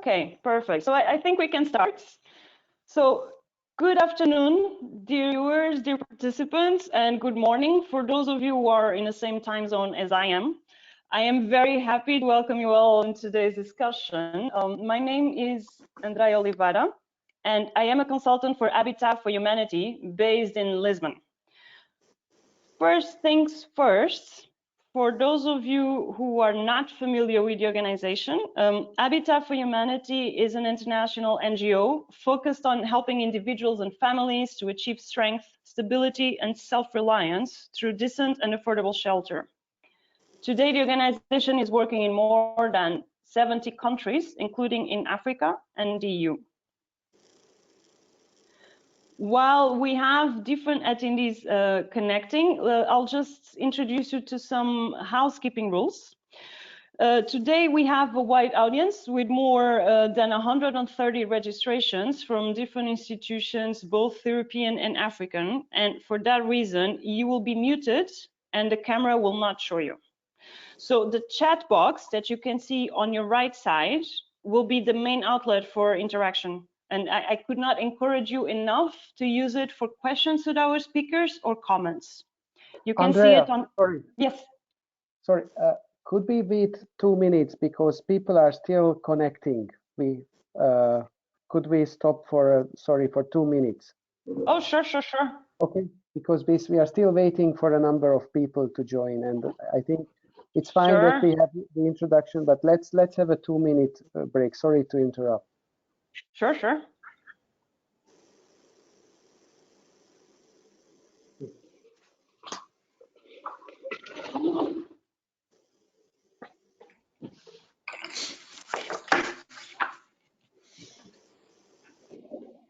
Okay, perfect. So I think we can start. So good afternoon, dear viewers, dear participants, and good morning for those of you who are in the same time zone as I am. I am very happy to welcome you all in today's discussion. My name is Andreia Oliveira, and I am a consultant for Habitat for Humanity based in Lisbon. First things first, for those of you who are not familiar with the organization, Habitat for Humanity is an international NGO focused on helping individuals and families to achieve strength, stability, and self-reliance through decent and affordable shelter. Today, the organization is working in more than 70 countries, including in Africa and the EU. While we have different attendees connecting, I'll just introduce you to some housekeeping rules. Today we have a wide audience with more than 130 registrations from different institutions, both European and African. And for that reason, you will be muted and the camera will not show you. So the chat box that you can see on your right side will be the main outlet for interaction. And I could not encourage you enough to use it for questions to our speakers or comments. You can see it on. Sorry. Yes. Sorry. Could we wait 2 minutes because people are still connecting? Could we stop for for 2 minutes? Oh, sure. Okay. Because we are still waiting for a number of people to join, and I think it's fine that we have the introduction, but let's have a 2-minute break. Sorry to interrupt. Sure.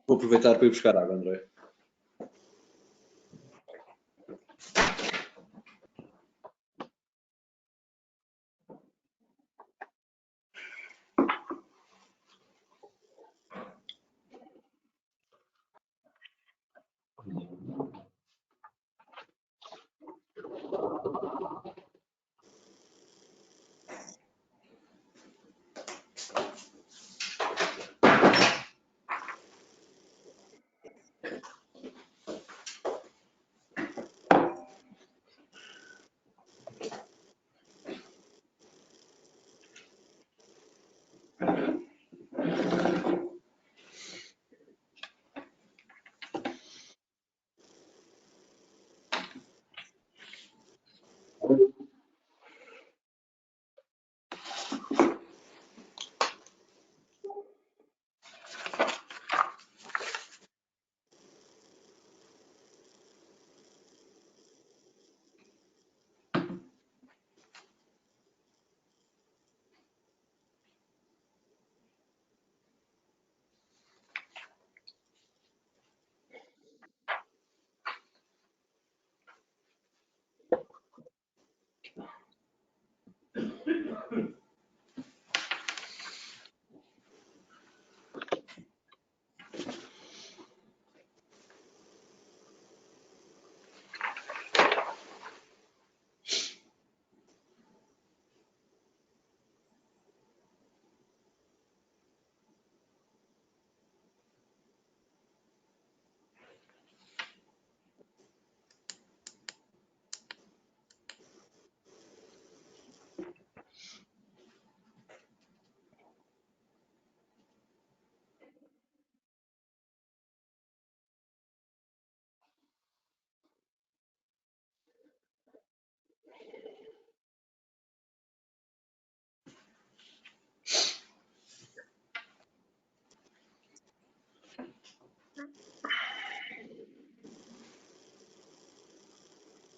Vou aproveitar para ir buscar água, André.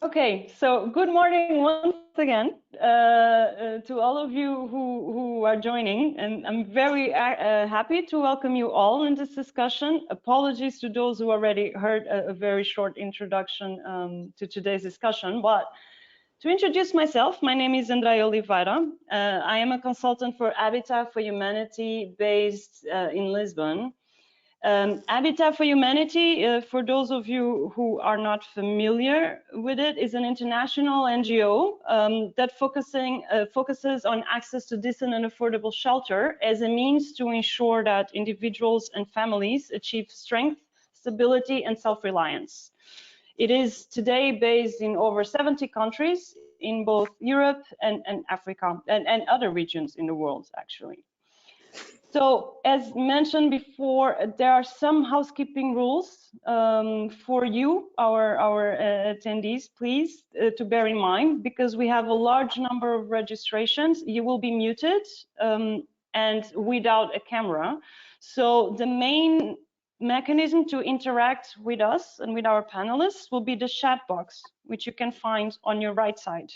Okay, so good morning once again to all of you who are joining, and I'm very happy to welcome you all in this discussion. Apologies to those who already heard a very short introduction to today's discussion, but to introduce myself, my name is Andreia Oliveira. I am a consultant for Habitat for Humanity based in Lisbon. Habitat for Humanity, for those of you who are not familiar with it, is an international NGO that focuses on access to decent and affordable shelter as a means to ensure that individuals and families achieve strength, stability, and self-reliance. It is today based in over 70 countries in both Europe and Africa and other regions in the world, actually. So, as mentioned before, there are some housekeeping rules for you, our attendees, please, to bear in mind, because we have a large number of registrations. You will be muted and without a camera. So the main mechanism to interact with us and with our panelists will be the chat box, which you can find on your right side.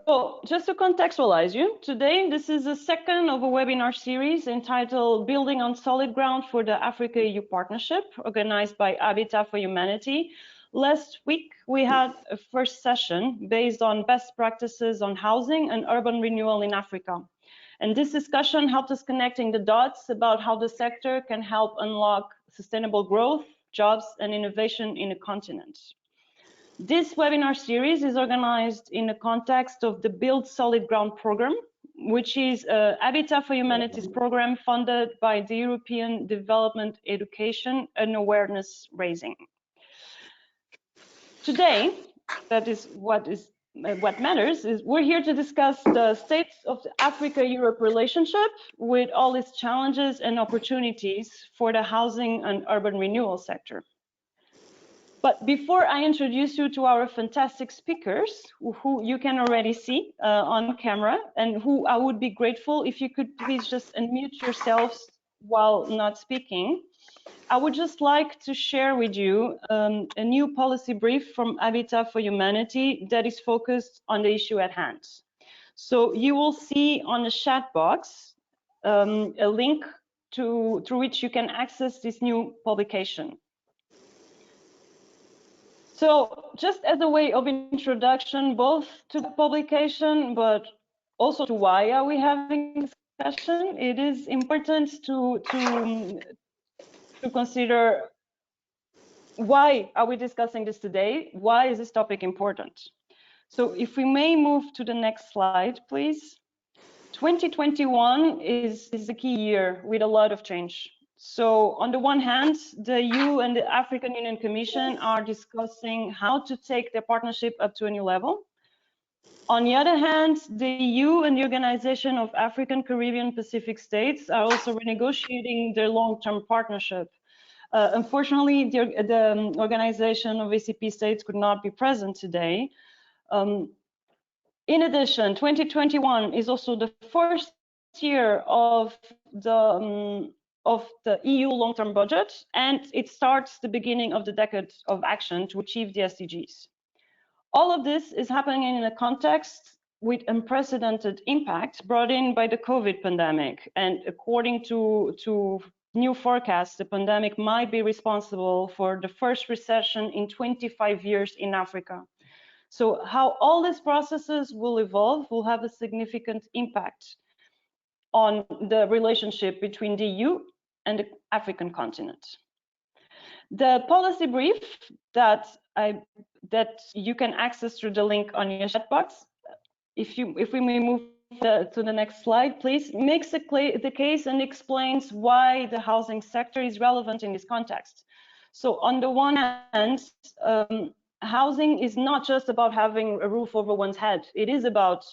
So just to contextualize you, today this is the second of a webinar series entitled Building on Solid Ground for the Africa-EU Partnership, organized by Habitat for Humanity. Last week, we had a first session based on best practices on housing and urban renewal in Africa. And this discussion helped us connecting the dots about how the sector can help unlock sustainable growth, jobs, and innovation in a continent. This webinar series is organized in the context of the Build Solid Ground program, which is a Habitat for Humanity's program funded by the European Development Education and Awareness Raising. Today, that is what matters, is we're here to discuss the state of the Africa-Europe relationship with all its challenges and opportunities for the housing and urban renewal sector. But before I introduce you to our fantastic speakers, who you can already see on camera, and who I would be grateful if you could please just unmute yourselves while not speaking, I would just like to share with you a new policy brief from Habitat for Humanity that is focused on the issue at hand. So you will see on the chat box a link through which you can access this new publication. So just as a way of introduction, both to the publication, but also to why are we having this discussion, it is important to consider why are we discussing this today? Why is this topic important? So if we may move to the next slide, please. 2021 is a key year with a lot of change. So on the one hand, the EU and the African Union Commission are discussing how to take their partnership up to a new level. On the other hand, the EU and the Organization of African, Caribbean, Pacific States are also renegotiating their long-term partnership. Unfortunately, the Organization of ACP states could not be present today. In addition, 2021 is also the first year of the EU long-term budget, and it starts the beginning of the decade of action to achieve the SDGs. All of this is happening in a context with unprecedented impact brought in by the COVID pandemic. And according to new forecasts, the pandemic might be responsible for the first recession in 25 years in Africa. So how all these processes will evolve will have a significant impact on the relationship between the EU and the African continent. The policy brief that you can access through the link on your chat box, if we may move to the next slide, please, makes the case and explains why the housing sector is relevant in this context. So on the one hand, housing is not just about having a roof over one's head. It is about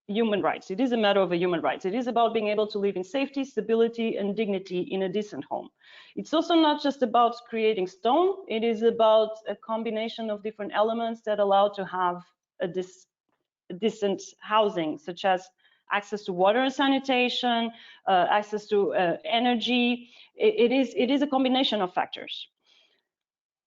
human rights. It is a matter of human rights. It is about being able to live in safety, stability, and dignity in a decent home. It's also not just about creating stone. It is about a combination of different elements that allow to have a decent housing, such as access to water and sanitation, access to energy. It is a combination of factors.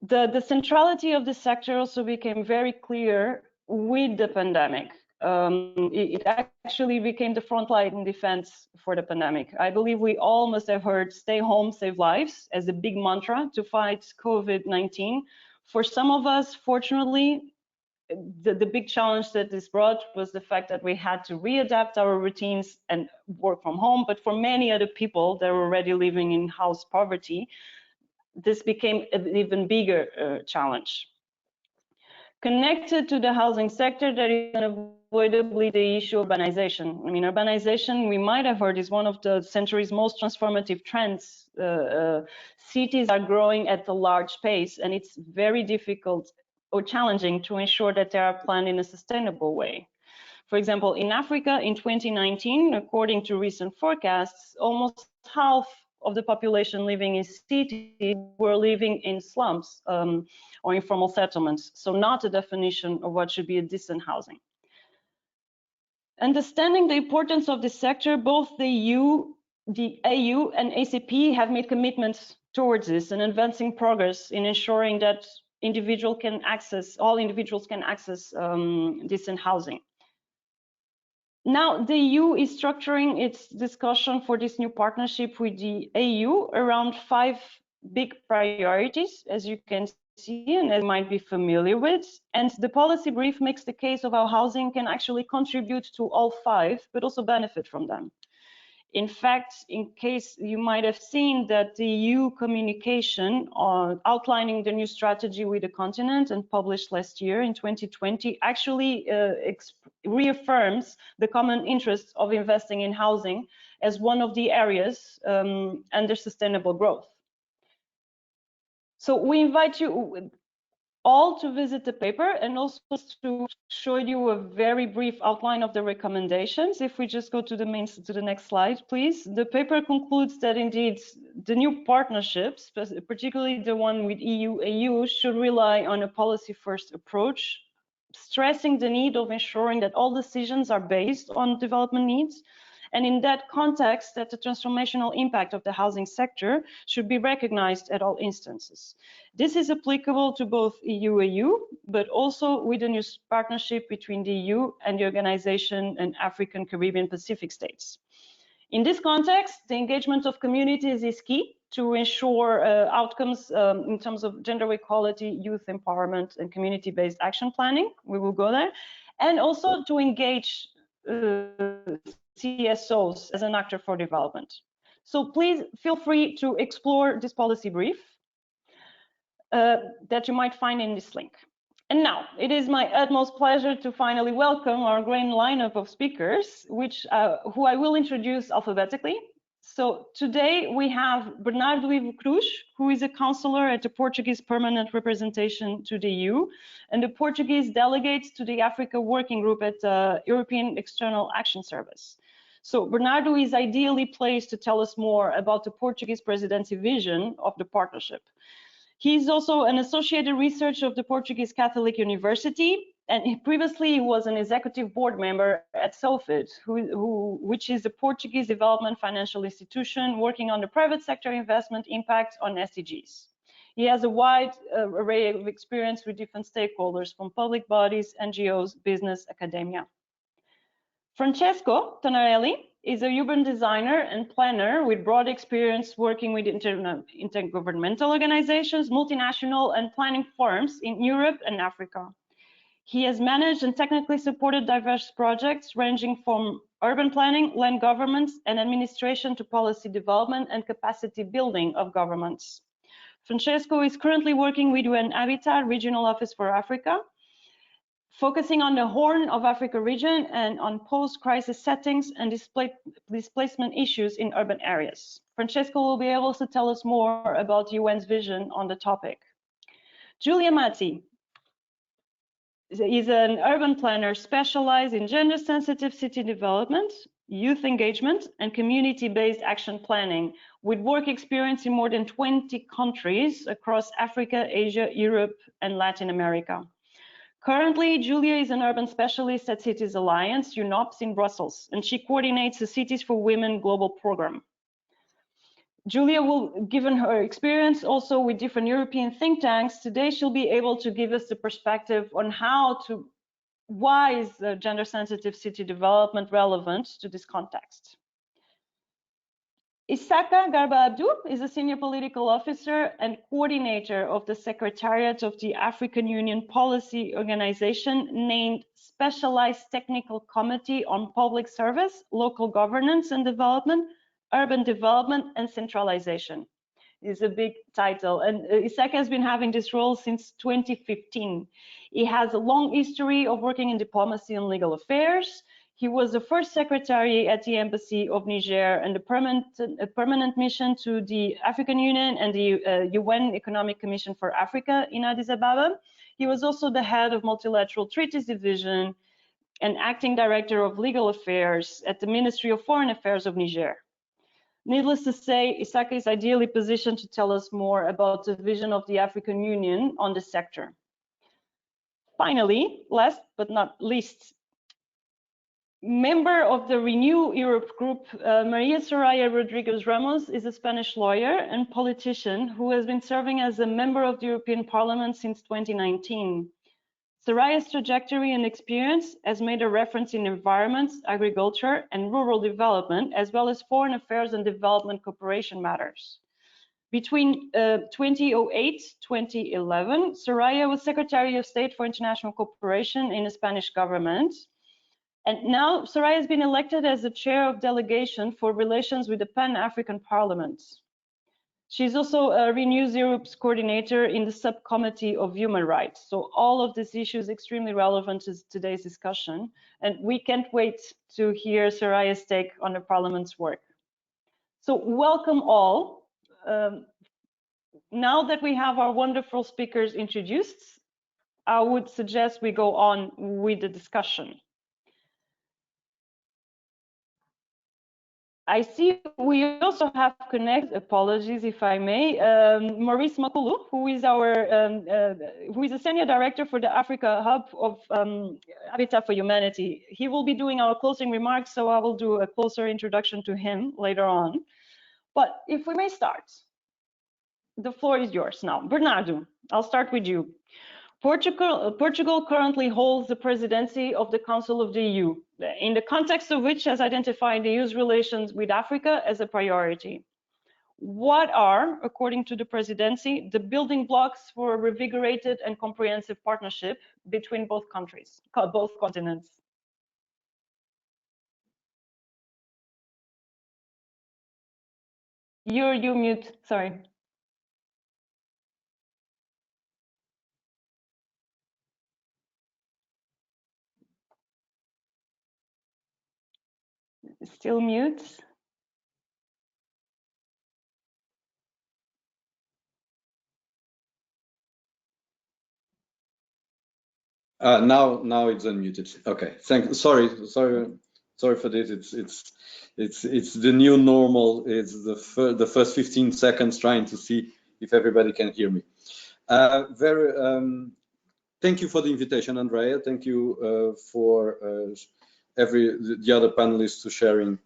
The centrality of the sector also became very clear with the pandemic. It actually became the front line in defense for the pandemic. I believe we all must have heard "stay home, save lives" as a big mantra to fight COVID-19. For some of us, fortunately, the big challenge that this brought was the fact that we had to readapt our routines and work from home. But for many other people that were already living in house poverty, this became an even bigger challenge. Connected to the housing sector, there is unavoidably the issue of urbanization. I mean, urbanization, we might have heard, is one of the century's most transformative trends. Cities are growing at a large pace, and it's very difficult or challenging to ensure that they are planned in a sustainable way. For example, in Africa in 2019, according to recent forecasts, almost half of the population living in cities were living in slums or informal settlements, so not a definition of what should be a decent housing. Understanding the importance of this sector, both the EU, the AU and ACP have made commitments towards this and advancing progress in ensuring that all individuals can access decent housing. Now, the EU is structuring its discussion for this new partnership with the AU around 5 big priorities, as you can see and as you might be familiar with. And the policy brief makes the case of how housing can actually contribute to all 5, but also benefit from them. In fact, in case you might have seen that the EU communication outlining the new strategy with the continent and published last year in 2020 actually reaffirms the common interest of investing in housing as one of the areas under sustainable growth. So we invite you all to visit the paper and also to show you a very brief outline of the recommendations. If we just go to the next slide, please. The paper concludes that indeed the new partnerships, particularly the one with EU-AU, should rely on a policy-first approach, stressing the need of ensuring that all decisions are based on development needs. And in that context, that the transformational impact of the housing sector should be recognized at all instances. This is applicable to both EU-AU, but also with the new partnership between the EU and the Organization and African, Caribbean, Pacific states. In this context, the engagement of communities is key to ensure outcomes in terms of gender equality, youth empowerment, and community-based action planning. We will go there. And also to engage CSOs as an actor for development. So please feel free to explore this policy brief that you might find in this link. And now it is my utmost pleasure to finally welcome our great lineup of speakers, who I will introduce alphabetically. So today we have Bernardo Cruz, who is a councillor at the Portuguese Permanent Representation to the EU and the Portuguese Delegate to the Africa Working Group at the European External Action Service. So Bernardo is ideally placed to tell us more about the Portuguese presidency vision of the partnership. He is also an associated researcher of the Portuguese Catholic University, and previously he was an executive board member at SOFID, which is the Portuguese development financial institution working on the private sector investment impact on SDGs. He has a wide array of experience with different stakeholders from public bodies, NGOs, business, academia. Francesco Tonnarelli is a urban designer and planner with broad experience working with intergovernmental organizations, multinational and planning firms in Europe and Africa. He has managed and technically supported diverse projects ranging from urban planning, land governance and administration to policy development and capacity building of governments. Francesco is currently working with UN Habitat Regional Office for Africa, focusing on the Horn of Africa region and on post-crisis settings and displacement issues in urban areas. Francesco will be able to tell us more about UN's vision on the topic. Giulia Maci is an urban planner specialized in gender-sensitive city development, youth engagement, and community-based action planning, with work experience in more than 20 countries across Africa, Asia, Europe, and Latin America. Currently, Giulia is an urban specialist at Cities Alliance, UNOPS, in Brussels, and she coordinates the Cities for Women global program. Giulia will, given her experience also with different European think tanks, today she'll be able to give us the perspective on why is gender-sensitive city development relevant to this context. Issaka Garba Abdou is a senior political officer and coordinator of the Secretariat of the African Union Policy Organization named Specialized Technical Committee on Public Service, Local Governance and Development, Urban Development and Centralization. It's a big title, and Issaka has been having this role since 2015. He has a long history of working in diplomacy and legal affairs. He was the first secretary at the Embassy of Niger and a permanent mission to the African Union and the UN Economic Commission for Africa in Addis Ababa. He was also the head of Multilateral Treaties Division and acting director of legal affairs at the Ministry of Foreign Affairs of Niger. Needless to say, Issaka is ideally positioned to tell us more about the vision of the African Union on the sector. Finally, last but not least, member of the Renew Europe group, Maria Soraya Rodriguez Ramos is a Spanish lawyer and politician who has been serving as a member of the European Parliament since 2019. Soraya's trajectory and experience has made a reference in environment, agriculture, and rural development, as well as foreign affairs and development cooperation matters. Between 2008-2011, Soraya was Secretary of State for International Cooperation in the Spanish government. And now Soraya has been elected as the chair of delegation for relations with the Pan-African Parliament. She's also Renew Europe's coordinator in the subcommittee of human rights. So all of these issues extremely relevant to today's discussion. And we can't wait to hear Soraya's take on the Parliament's work. So welcome all. Now that we have our wonderful speakers introduced, I would suggest we go on with the discussion. I see we also have connect, apologies if I may, Maurice Makulu, who is a senior director for the Africa Hub of Habitat for Humanity. He will be doing our closing remarks, so I will do a closer introduction to him later on. But if we may start, the floor is yours now. Bernardo, I'll start with you. Portugal currently holds the presidency of the Council of the EU, in the context of which has identified the EU's relations with Africa as a priority. What are, according to the presidency, the building blocks for a revigorated and comprehensive partnership between both countries, both continents? You mute, sorry. Still mute. Now it's unmuted. Okay, sorry for this. It's the new normal. It's the first 15 seconds trying to see if everybody can hear me. Thank you for the invitation, Andreia. Thank you for the other panelists to sharing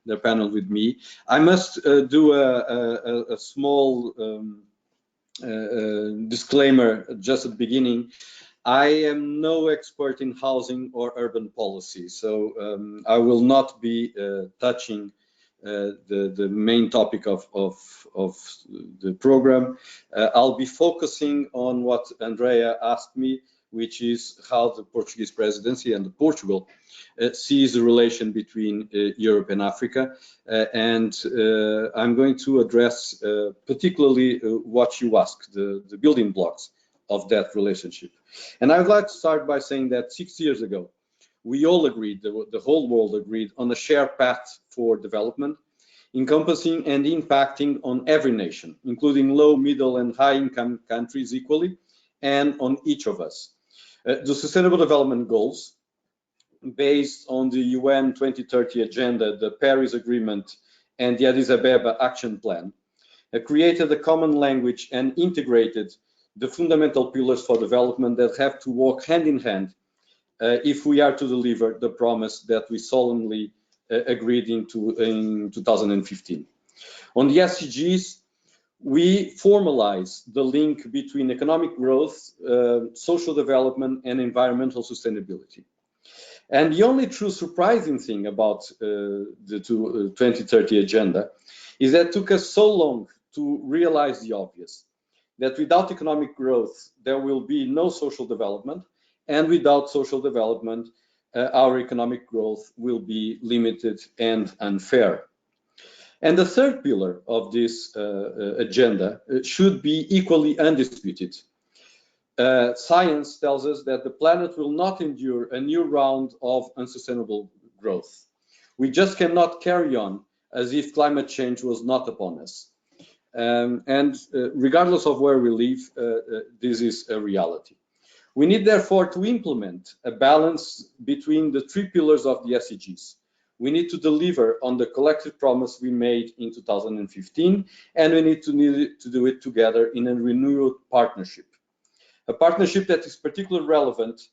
their panel with me. I must do a small disclaimer just at the beginning. I am no expert in housing or urban policy, so I will not be touching the main topic of the program. I'll be focusing on what Andreia asked me, which is how the Portuguese presidency and Portugal sees the relation between Europe and Africa. And I'm going to address particularly what you asked, the building blocks of that relationship. And I would like to start by saying that 6 years ago, we all agreed, the whole world agreed, on a shared path for development, encompassing and impacting on every nation, including low, middle, and high-income countries equally, and on each of us. The Sustainable Development Goals, based on the UN 2030 Agenda, the Paris Agreement, and the Addis Ababa Action Plan, created a common language and integrated the fundamental pillars for development that have to walk hand in hand if we are to deliver the promise that we solemnly agreed in 2015. On the SDGs, we formalize the link between economic growth, social development, and environmental sustainability. And the only true surprising thing about the 2030 agenda is that it took us so long to realize the obvious, that without economic growth, there will be no social development, and without social development, our economic growth will be limited and unfair. And the third pillar of this agenda should be equally undisputed. Science tells us that the planet will not endure a new round of unsustainable growth. We just cannot carry on as if climate change was not upon us. Regardless of where we live, this is a reality. We need, therefore, to implement a balance between the three pillars of the SDGs. We need to deliver on the collective promise we made in 2015, and we need to do it together in a renewed partnership. A partnership that is particularly relevant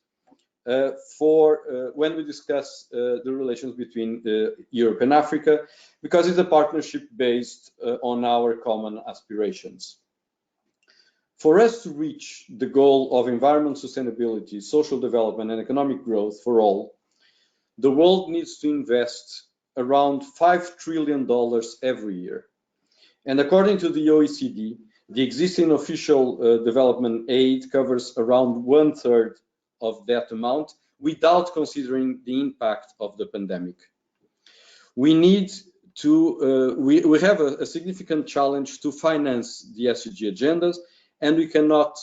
for when we discuss the relations between Europe and Africa, because it's a partnership based on our common aspirations. For us to reach the goal of environmental sustainability, social development, and economic growth for all, the world needs to invest around $5 trillion every year. And according to the OECD, the existing official development aid covers around 1/3 of that amount without considering the impact of the pandemic. We need to, we have a significant challenge to finance the SDG agendas, and we cannot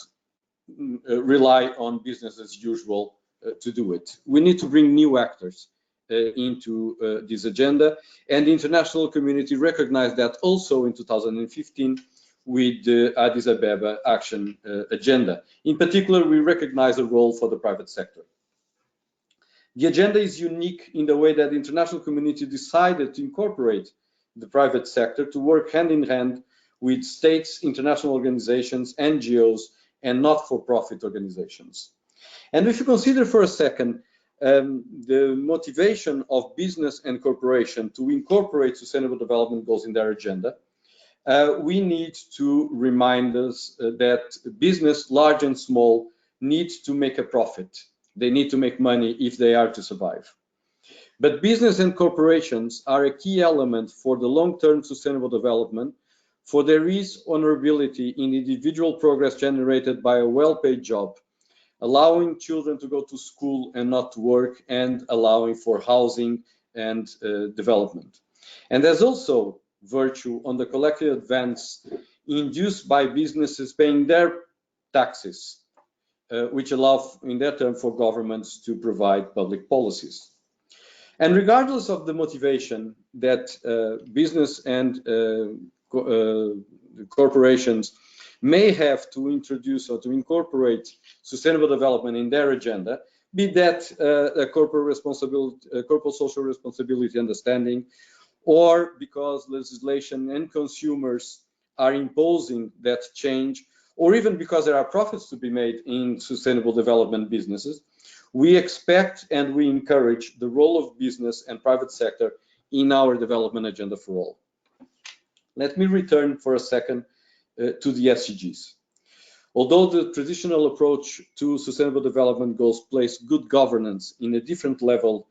rely on business as usual to do it. We need to bring new actors into this agenda, and the international community recognized that also in 2015 with the Addis Ababa Action Agenda. In particular, we recognize a role for the private sector. The agenda is unique in the way that the international community decided to incorporate the private sector to work hand in hand with states, international organizations, NGOs, and not-for-profit organizations. And if you consider for a second the motivation of business and corporation to incorporate sustainable development goals in their agenda, we need to remind us that business, large and small, needs to make a profit. They need to make money if they are to survive. But business and corporations are a key element for the long-term sustainable development, for there is honorability in individual progress generated by a well-paid job, allowing children to go to school and not to work, and allowing for housing and development. And there's also virtue on the collective advance induced by businesses paying their taxes, which allow in their turn for governments to provide public policies. And regardless of the motivation that business and corporations may have to introduce or to incorporate sustainable development in their agenda, be that a corporate social responsibility understanding, or because legislation and consumers are imposing that change, or even because there are profits to be made in sustainable development businesses, we expect and we encourage the role of business and private sector in our development agenda for all. Let me return for a second to the SDGs. Although the traditional approach to sustainable development goals place good governance in a different level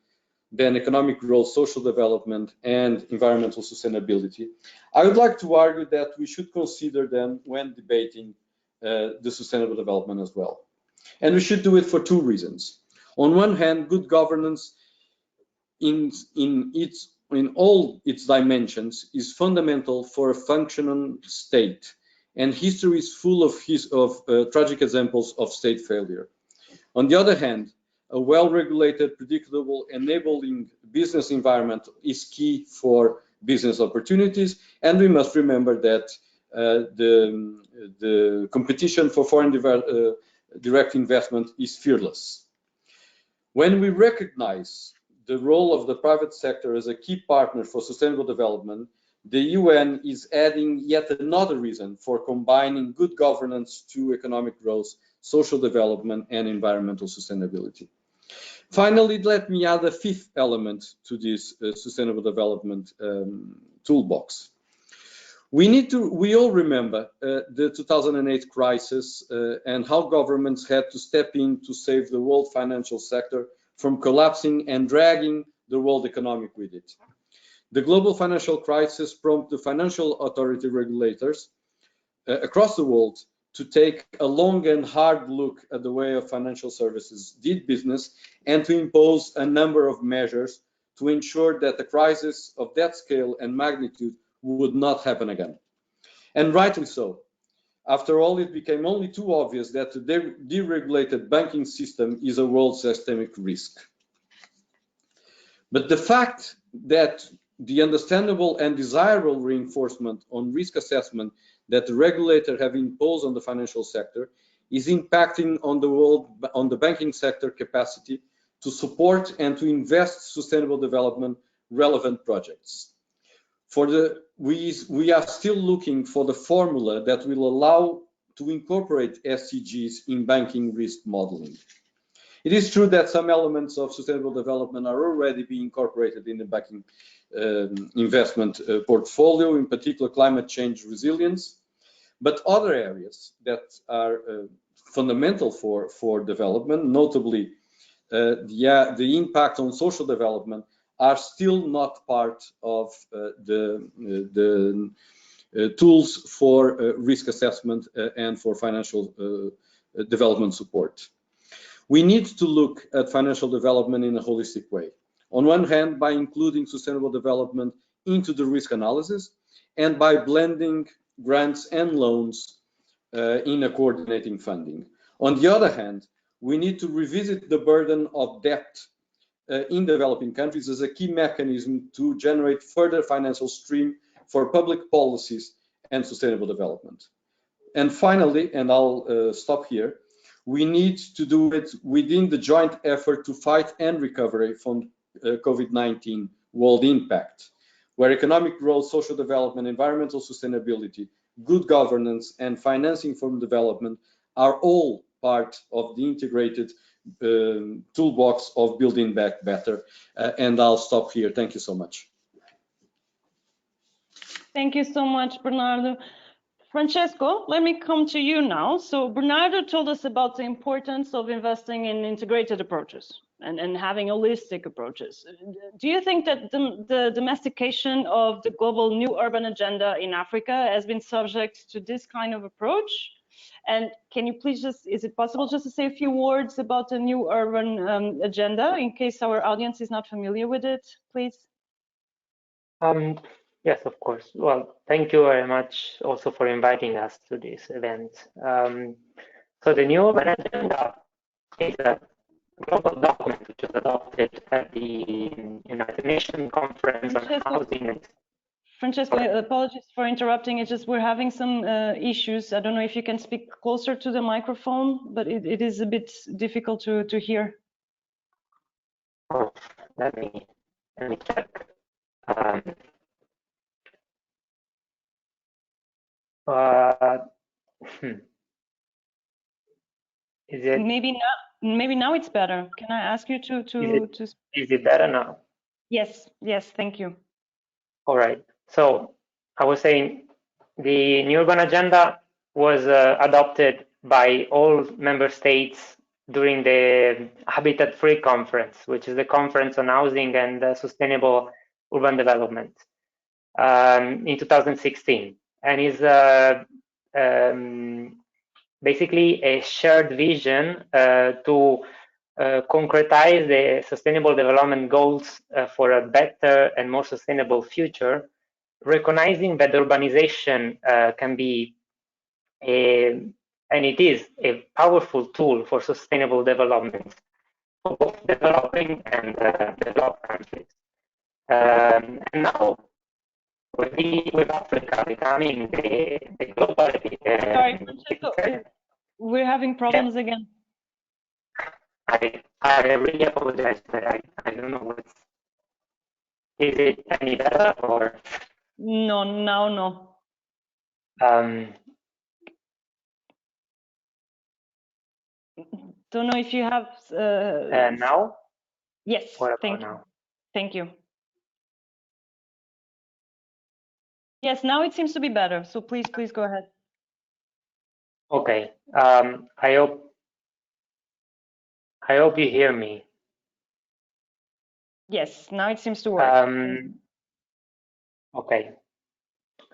than economic growth, social development, and environmental sustainability, I would like to argue that we should consider them when debating the sustainable development as well. And we should do it for two reasons. On one hand, good governance in all its dimensions is fundamental for a functioning state, and history is full of tragic examples of state failure. On the other hand, a well-regulated, predictable, enabling business environment is key for business opportunities, and we must remember that the competition for foreign direct investment is fearless. When we recognize the role of the private sector as a key partner for sustainable development, the UN is adding yet another reason for combining good governance to economic growth, social development, and environmental sustainability. Finally, let me add a fifth element to this sustainable development toolbox. We all remember the 2008 crisis and how governments had to step in to save the world financial sector from collapsing and dragging the world economic with it. the global financial crisis prompted the financial authority regulators across the world to take a long and hard look at the way of financial services did business and to impose a number of measures to ensure that a crisis of that scale and magnitude would not happen again. And rightly so. After all, it became only too obvious that the deregulated banking system is a world systemic risk. But the fact that the understandable and desirable reinforcement on risk assessment that the regulator have imposed on the financial sector is impacting on the banking sector capacity to support and to invest sustainable development relevant projects. We are still looking for the formula that will allow to incorporate SDGs in banking risk modeling. It is true that some elements of sustainable development are already being incorporated in the banking investment portfolio, in particular climate change resilience, but other areas that are fundamental for development, notably the impact on social development, are still not part of the tools for risk assessment and for financial development support. We need to look at financial development in a holistic way. On one hand, by including sustainable development into the risk analysis and by blending grants and loans in a coordinating funding. On the other hand, we need to revisit the burden of debt in developing countries as a key mechanism to generate further financial stream for public policies and sustainable development. And finally, and I'll stop here, we need to do it within the joint effort to fight and recover from COVID-19 world impact, where economic growth, social development, environmental sustainability, good governance, and financing for development are all part of the integrated toolbox of building back better. And I'll stop here. Thank you so much. Thank you so much, Bernardo. Francesco, let me come to you now. So Bernardo told us about the importance of investing in integrated approaches and having holistic approaches. Do you think that the domestication of the global new urban agenda in Africa has been subject to this kind of approach? And can you please is it possible just to say a few words about the new urban agenda in case our audience is not familiar with it, please? Yes, of course. Well, thank you very much also for inviting us to this event. So the new urban agenda is a global document which was adopted at the United Nations Conference on Housing and Francesco, apologies for interrupting. It's just we're having some issues. I don't know if you can speak closer to the microphone, but it is a bit difficult to hear. Oh, let me check. Is it maybe now it's better? Can I ask you to is it better now? Yes, thank you. All right. So I was saying the new urban agenda was adopted by all member states during the Habitat Free Conference, which is the conference on housing and sustainable urban development in 2016, and is basically a shared vision to concretize the sustainable development goals for a better and more sustainable future, recognizing that urbanization can be and it is a powerful tool for sustainable development for both developing and developed countries. And now, with Africa becoming the global... Sorry, Francesco, we're having problems again. I really apologize, but I don't know what's... Is it any better or... No, now no. Don't know if you have... now? Yes, thank you. Now? Thank you. Yes, now it seems to be better. So please go ahead. Okay. I hope you hear me. Yes, now it seems to work. Okay.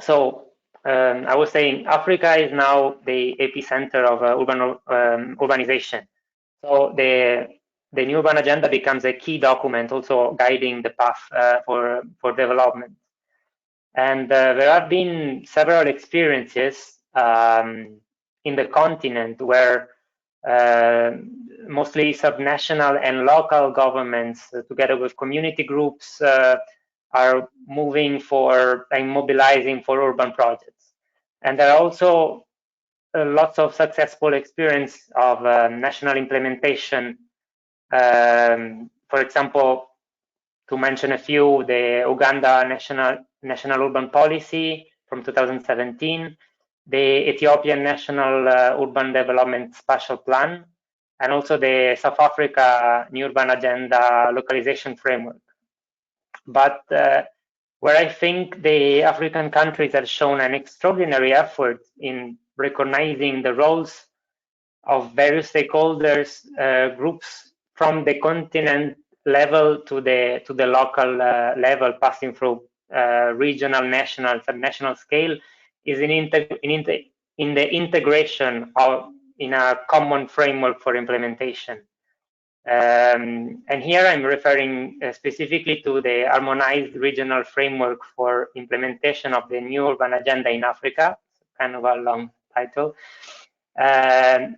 So I was saying Africa is now the epicenter of urbanization. So the new urban agenda becomes a key document, also guiding the path for development. And there have been several experiences in the continent where mostly subnational and local governments, together with community groups, are moving for and mobilizing for urban projects. And there are also lots of successful experience of national implementation. For example, to mention a few, the Uganda National Urban Policy from 2017, the Ethiopian National Urban Development Spatial Plan, and also the South Africa New Urban Agenda Localization Framework. But where I think the African countries have shown an extraordinary effort in recognizing the roles of various stakeholders, groups from the continent level to the local level, passing through regional, national, subnational scale, is in the integration of in a common framework for implementation. And here I'm referring specifically to the Harmonized Regional Framework for Implementation of the New Urban Agenda in Africa, kind of a long title,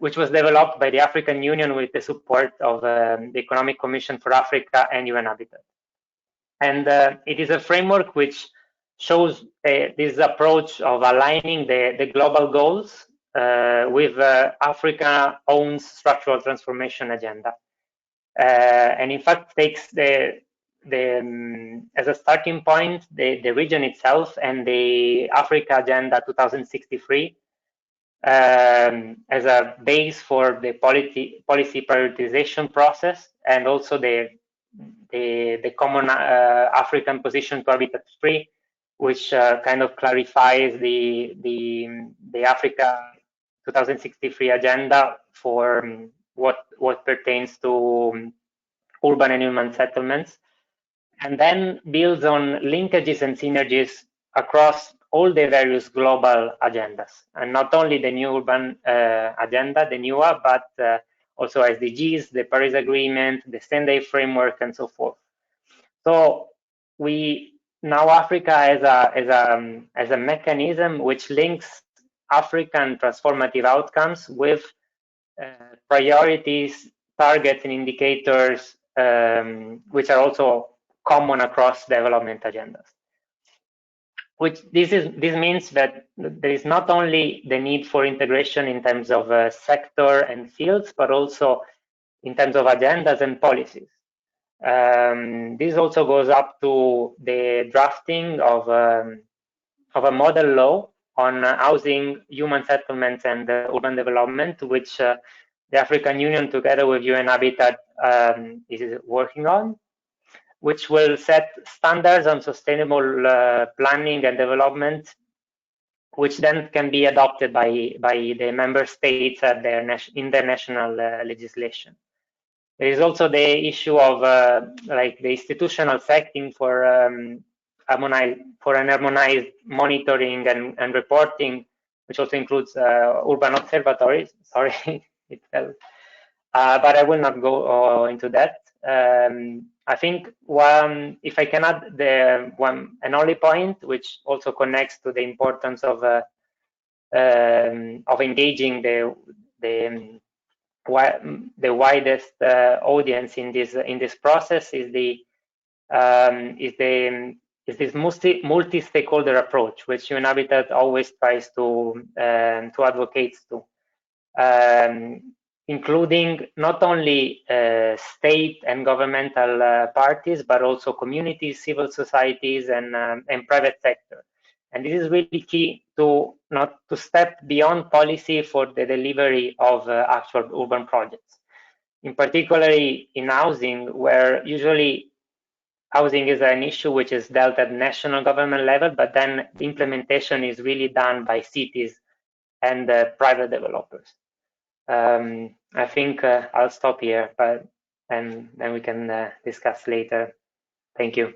which was developed by the African Union with the support of the Economic Commission for Africa and UN Habitat. And it is a framework which shows this approach of aligning the global goals with Africa's own structural transformation agenda. And in fact takes as a starting point the region itself and the Africa Agenda 2063 as a base for the policy prioritization process, and also the common African position to Habitat 3, which kind of clarifies the Africa 2063 agenda for what pertains to urban and human settlements, and then builds on linkages and synergies across all the various global agendas, and not only the new urban agenda, the NUA, but also SDGs, the Paris Agreement, the Sendai framework, and so forth. So we now Africa as a mechanism which links African transformative outcomes with priorities, targets, and indicators, which are also common across development agendas. This means that there is not only the need for integration in terms of sector and fields, but also in terms of agendas and policies. This also goes up to the drafting of a model law on housing, human settlements, and urban development, which the African Union, together with UN Habitat, is working on, which will set standards on sustainable planning and development, which then can be adopted by the member states at in their national legislation. There is also the issue of like the institutional setting for an harmonized monitoring and reporting, which also includes urban observatories. Sorry, it fell. But I will not go into that. I think if I can add an only point, which also connects to the importance of engaging the widest audience in this process, is this multi-stakeholder approach, which UN Habitat always tries to advocate to. Including not only state and governmental parties, but also communities, civil societies, and private sector. And this is really key to not to step beyond policy for the delivery of actual urban projects. In particularly in housing, where usually housing is an issue which is dealt at national government level, but then the implementation is really done by cities and private developers. I think I'll stop here, and then we can discuss later. Thank you.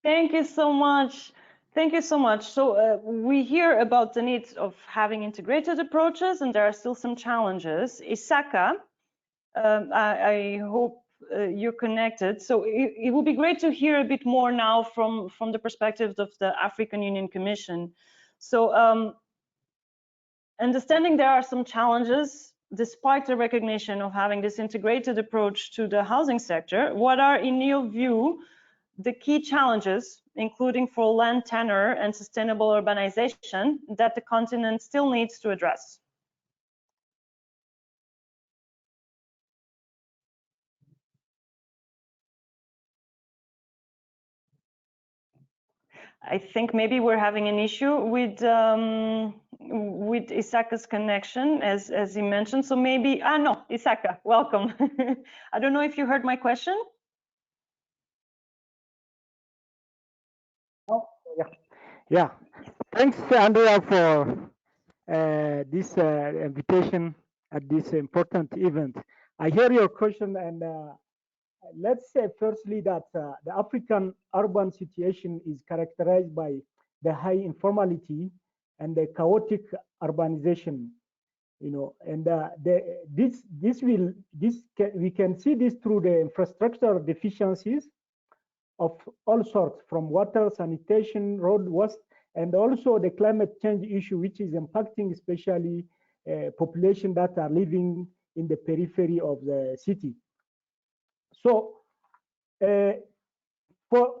Thank you so much. Thank you so much. So we hear about the need of having integrated approaches, and there are still some challenges. Issaka, I hope you're connected. So it would be great to hear a bit more now from the perspective of the African Union Commission. So understanding there are some challenges, despite the recognition of having this integrated approach to the housing sector, what are, in your view, the key challenges, including for land tenure and sustainable urbanization, that the continent still needs to address? I think maybe we're having an issue with Issaka's connection, as he mentioned. So maybe, no, Issaka, welcome. I don't know if you heard my question. Oh, yeah. Thanks, Andrea, for this invitation at this important event. I hear your question, and let's say firstly that the African urban situation is characterized by the high informality and the chaotic urbanization. You know, and we can see this through the infrastructure deficiencies of all sorts, from water, sanitation, road waste, and also the climate change issue, which is impacting especially population that are living in the periphery of the city. So,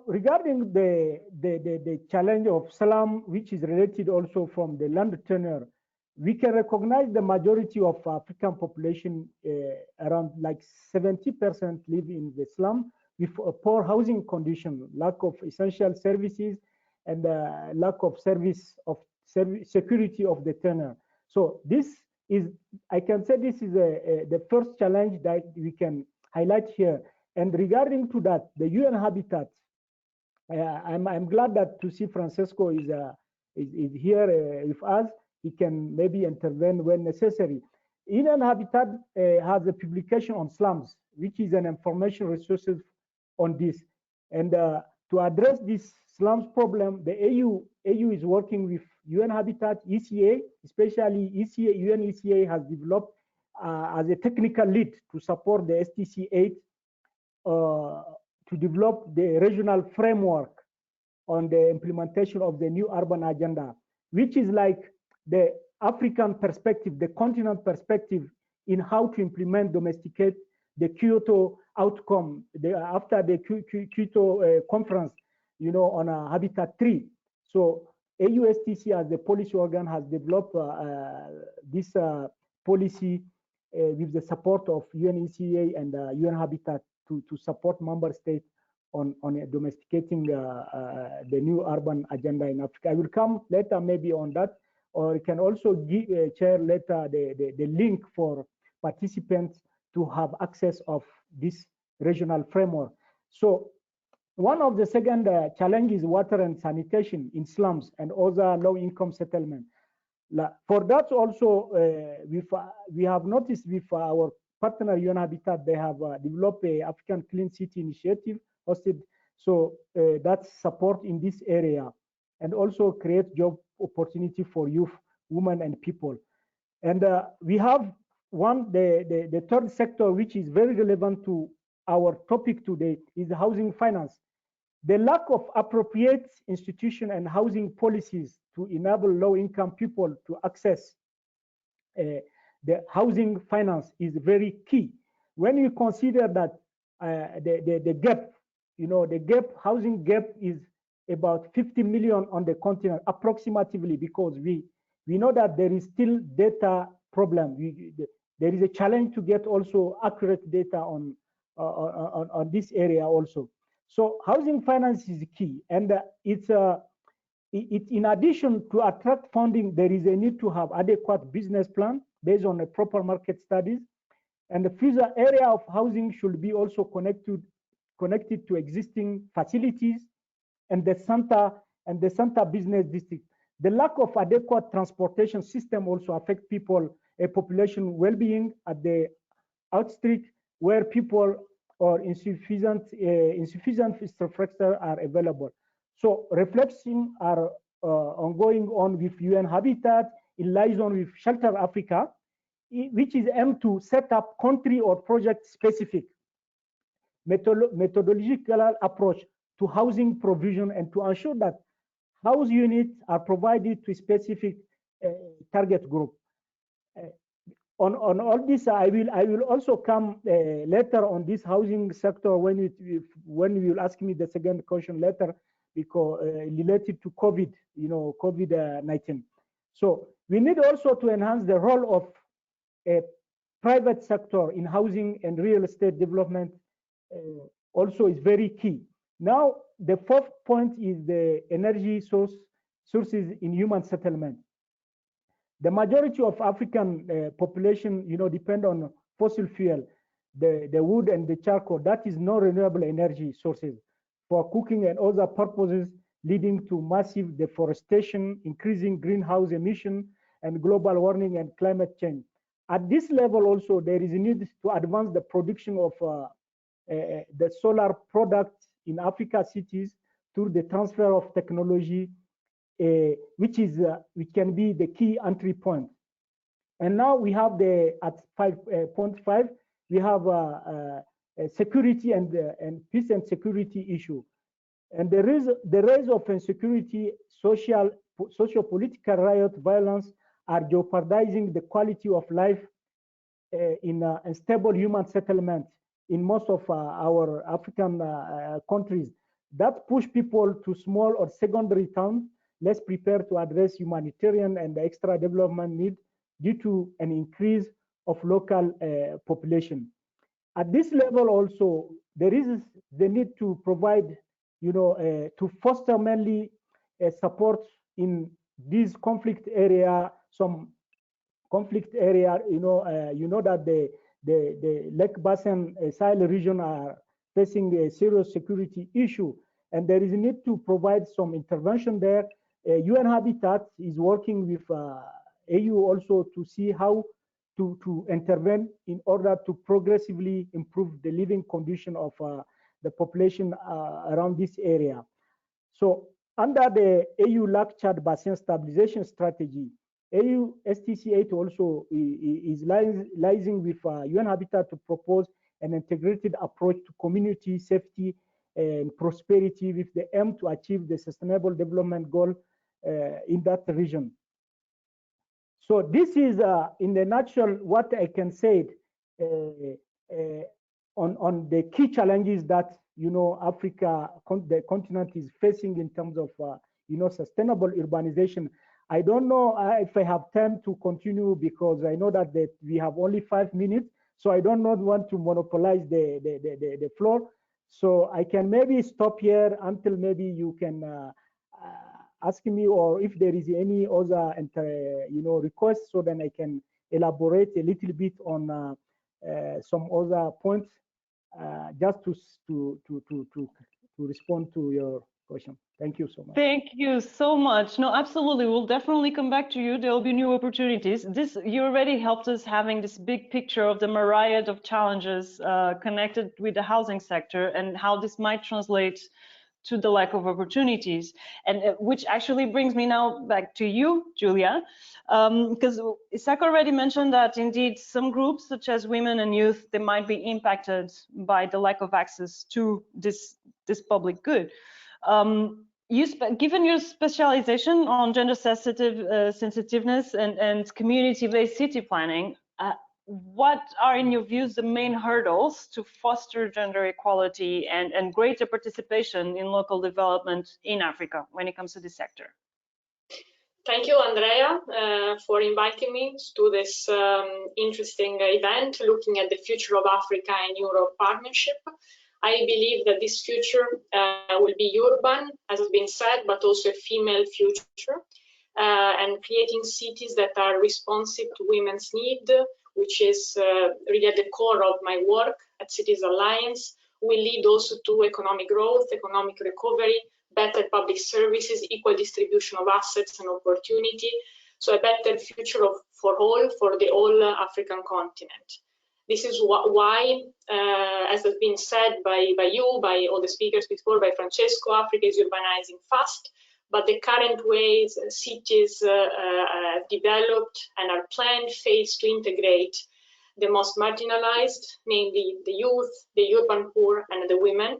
regarding the challenge of slum, which is related also from the land tenure, we can recognize the majority of African population, around like 70% live in the slum, with a poor housing condition, lack of essential services, and lack of security of the tenure. So this is, I can say this is the first challenge that we can highlight here. And regarding to that, the UN Habitat, I'm glad that to see Francesco is here with us. He can maybe intervene when necessary. UN Habitat has a publication on slums, which is an information resource on this. And to address this slums problem, the AU is working with UN Habitat, ECA, especially ECA, UN ECA has developed as a technical lead to support the STC 8 to develop the regional framework on the implementation of the new urban agenda, which is like the African perspective, the continent perspective in how to implement, domesticate the Kyoto outcome after the Kyoto conference, you know, on Habitat 3. So AUSTC as the policy organ has developed this policy with the support of UNECA and UN Habitat to support member states on domesticating the new urban agenda in Africa. I will come later maybe on that, or you can also share later the link for participants to have access of this regional framework. So one of the second challenges is water and sanitation in slums and other low-income settlement. For that also, we have noticed with our partner UN Habitat, they have developed a African Clean City Initiative hosted. So that's support in this area, and also create job opportunity for youth, women, and people. And we have the third sector, which is very relevant to our topic today, is housing finance. The lack of appropriate institution and housing policies to enable low-income people to access the housing finance is very key. When you consider that the gap, you know, the housing gap is about 50 million on the continent, approximately, because we know that there is still data problem. There is a challenge to get also accurate data on this area also. So housing finance is key, and it's in addition to attract funding, there is a need to have adequate business plan based on a proper market studies, and the future area of housing should be also connected to existing facilities and the center business district. The lack of adequate transportation system also affect population well-being at the outstreet, where people or insufficient infrastructure are available. So reflections are ongoing on with UN Habitat in liaison with Shelter Africa, which is aimed to set up country or project specific methodological approach to housing provision and to ensure that house units are provided to specific target group. On all this, I will also come later on this housing sector when you will ask me the second question later, because related to COVID, COVID-19. So we need also to enhance the role of a private sector in housing and real estate development. Also is very key. Now, the fourth point is the energy sources in human settlement. The majority of African population, depend on fossil fuel, the wood and the charcoal. That is non-renewable energy sources for cooking and other purposes, leading to massive deforestation, increasing greenhouse emission, and global warming and climate change. At this level also, there is a need to advance the production of the solar products in Africa cities through the transfer of technology, which can be the key entry point. And now we have at 5.5, we have security and peace and security issue. And the rise of insecurity, socio-political riot, violence are jeopardizing the quality of life in unstable human settlement in most of our African countries. That push people to small or secondary towns, less prepared to address humanitarian and extra development need due to an increase of local population. At this level also, there is the need to provide, to foster mainly support in these conflict area, some conflict area, that the Lake Basin Sahel region are facing a serious security issue, and there is a need to provide some intervention there. UN Habitat is working with AU also to see how to intervene in order to progressively improve the living condition of the population around this area. So under the AU Lake Chad Basin Stabilization Strategy, AU STC8 also is liaising with UN Habitat to propose an integrated approach to community safety and prosperity with the aim to achieve the sustainable development goal in that region. So this is, in a nutshell, what I can say on the key challenges that Africa, the continent, is facing in terms of sustainable urbanization. I don't know if I have time to continue, because I know that we have only 5 minutes, so I don't want to monopolize the floor. So I can maybe stop here until maybe you can ask me, or if there is any other requests, so then I can elaborate a little bit on some other points, just to respond to your question. Thank you so much. Thank you so much. No, absolutely. We'll definitely come back to you. There'll be new opportunities. You already helped us having this big picture of the myriad of challenges connected with the housing sector and how this might translate to the lack of opportunities, and which actually brings me now back to you, Giulia, because Issaka already mentioned that indeed some groups, such as women and youth, they might be impacted by the lack of access to this public good. Given your specialization on gender sensitiveness and community-based city planning, what are, in your views, the main hurdles to foster gender equality and greater participation in local development in Africa when it comes to this sector? Thank you, Andrea, for inviting me to this interesting event, looking at the future of Africa and Europe partnership. I believe that this future will be urban, as has been said, but also a female future, and creating cities that are responsive to women's need, which is really at the core of my work at Cities Alliance, will lead also to economic growth, economic recovery, better public services, equal distribution of assets and opportunity, so a better future for all, for the whole African continent. This is why, as has been said by you, by all the speakers before, by Francesco, Africa is urbanizing fast, but the current ways cities have developed and are planned fails to integrate the most marginalized, namely the youth, the urban poor, and the women.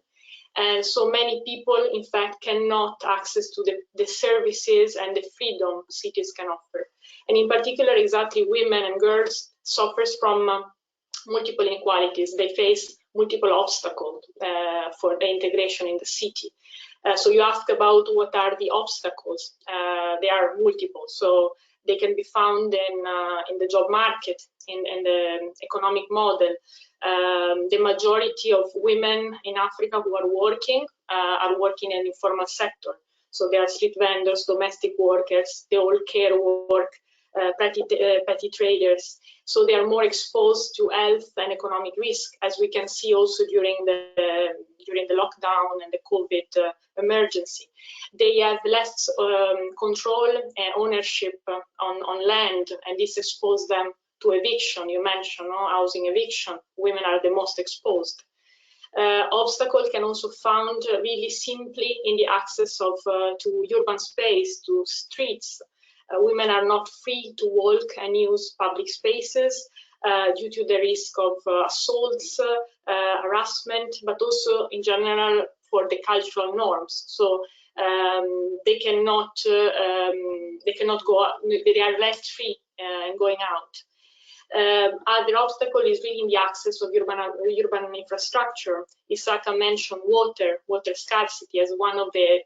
And so many people, in fact, cannot access to the services and the freedom cities can offer. And in particular, exactly women and girls suffers from multiple inequalities. They face multiple obstacles for the integration in the city. So you ask about what are the obstacles. They are multiple. So they can be found in the job market, in the economic model. The majority of women in Africa who are working in the informal sector. So they are street vendors, domestic workers, they all care work, petty traders. So they are more exposed to health and economic risk, as we can see also during the lockdown and the COVID emergency. They have less control and ownership on land, and this exposes them to eviction. You mentioned housing eviction. Women are the most exposed. Obstacles can also found really simply in the access of to urban space, to streets. Women are not free to walk and use public spaces due to the risk of assaults, harassment, but also in general for the cultural norms. So they cannot go out, they are left free in going out. Other obstacle is really in the access of urban infrastructure. Issaka mentioned water scarcity as one of the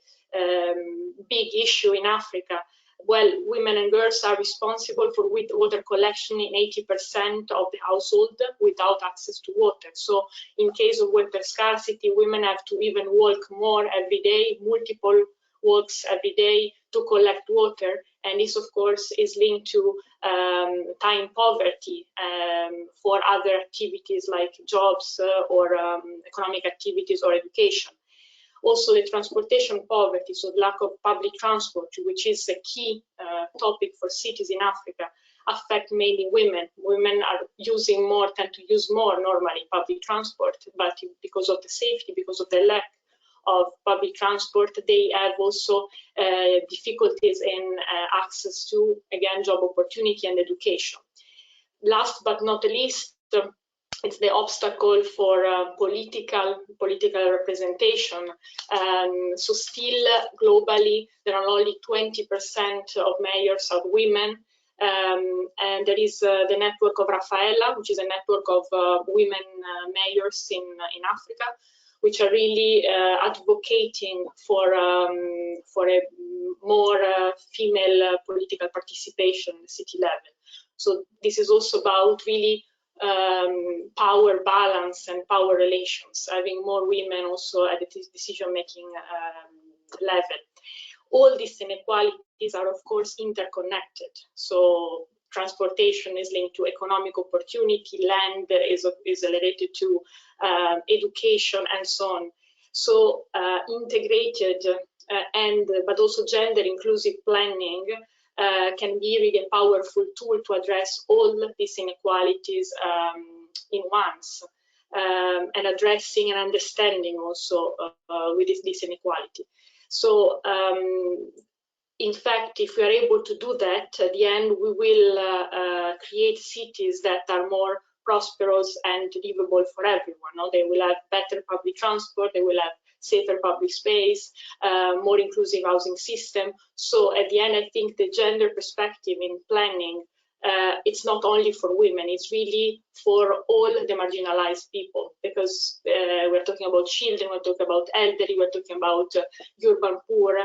big issue in Africa. Well, women and girls are responsible for water collection in 80% of the household without access to water. So in case of water scarcity, women have to even walk more every day, multiple walks every day to collect water. And this, of course, is linked to time poverty for other activities like jobs or economic activities or education. Also, the transportation poverty, so the lack of public transport, which is a key topic for cities in Africa, affect mainly women. Women are tend to use more normally public transport, but because of the safety, because of the lack of public transport, they have also difficulties in access to, again, job opportunity and education. Last but not least, it's the obstacle for political representation. So still globally, there are only 20% of mayors are women. And there is the network of Rafaela, which is a network of women mayors in Africa, which are really advocating for a more female political participation at the city level. So this is also about really power balance and power relations, having more women also at the decision-making level. All these inequalities are, of course, interconnected. So transportation is linked to economic opportunity, land is related to education, and so on. So integrated but also gender inclusive planning can be really a powerful tool to address all these inequalities in once, and addressing and understanding also with this inequality. So in fact, if we are able to do that, at the end we will create cities that are more prosperous and livable for everyone. No? They will have better public transport, they will have safer public space, more inclusive housing system. So at the end, I think the gender perspective in planning, it's not only for women, it's really for all the marginalized people, because we're talking about children, we're talking about elderly, we're talking about urban poor.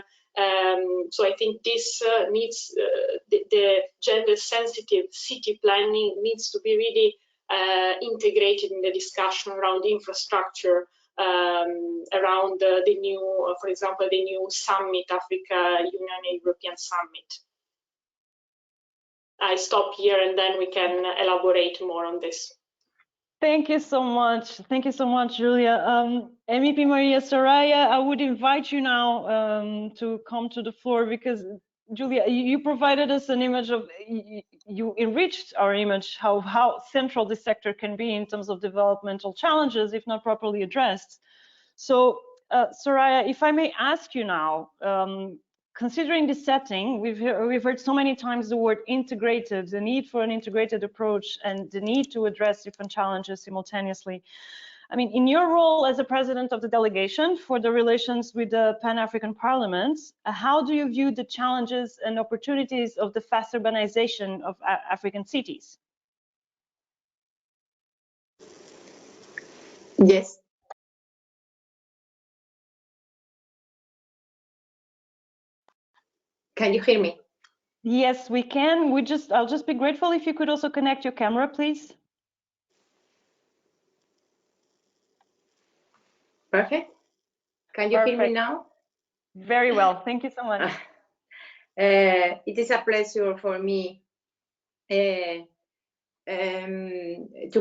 So I think this needs, the gender sensitive city planning needs to be really integrated in the discussion around infrastructure, around the new, for example, the new summit, Africa Union and European Summit. I stop here and then we can elaborate more on this. Thank you so much. Thank you so much, Giulia. MEP Maria Soraya, I would invite you now to come to the floor, because Giulia, you provided us an image of, you enriched our image how central this sector can be in terms of developmental challenges if not properly addressed. So, Soraya, if I may ask you now, considering this setting, we've heard so many times the word integrated, the need for an integrated approach and the need to address different challenges simultaneously. I mean, in your role as a president of the delegation for the relations with the Pan-African Parliament, how do you view the challenges and opportunities of the fast urbanization of African cities? Yes. Can you hear me? Yes, we can. I'll just be grateful if you could also connect your camera, please. Perfect. Can you hear me now? Very well. Thank you so much. It is a pleasure for me to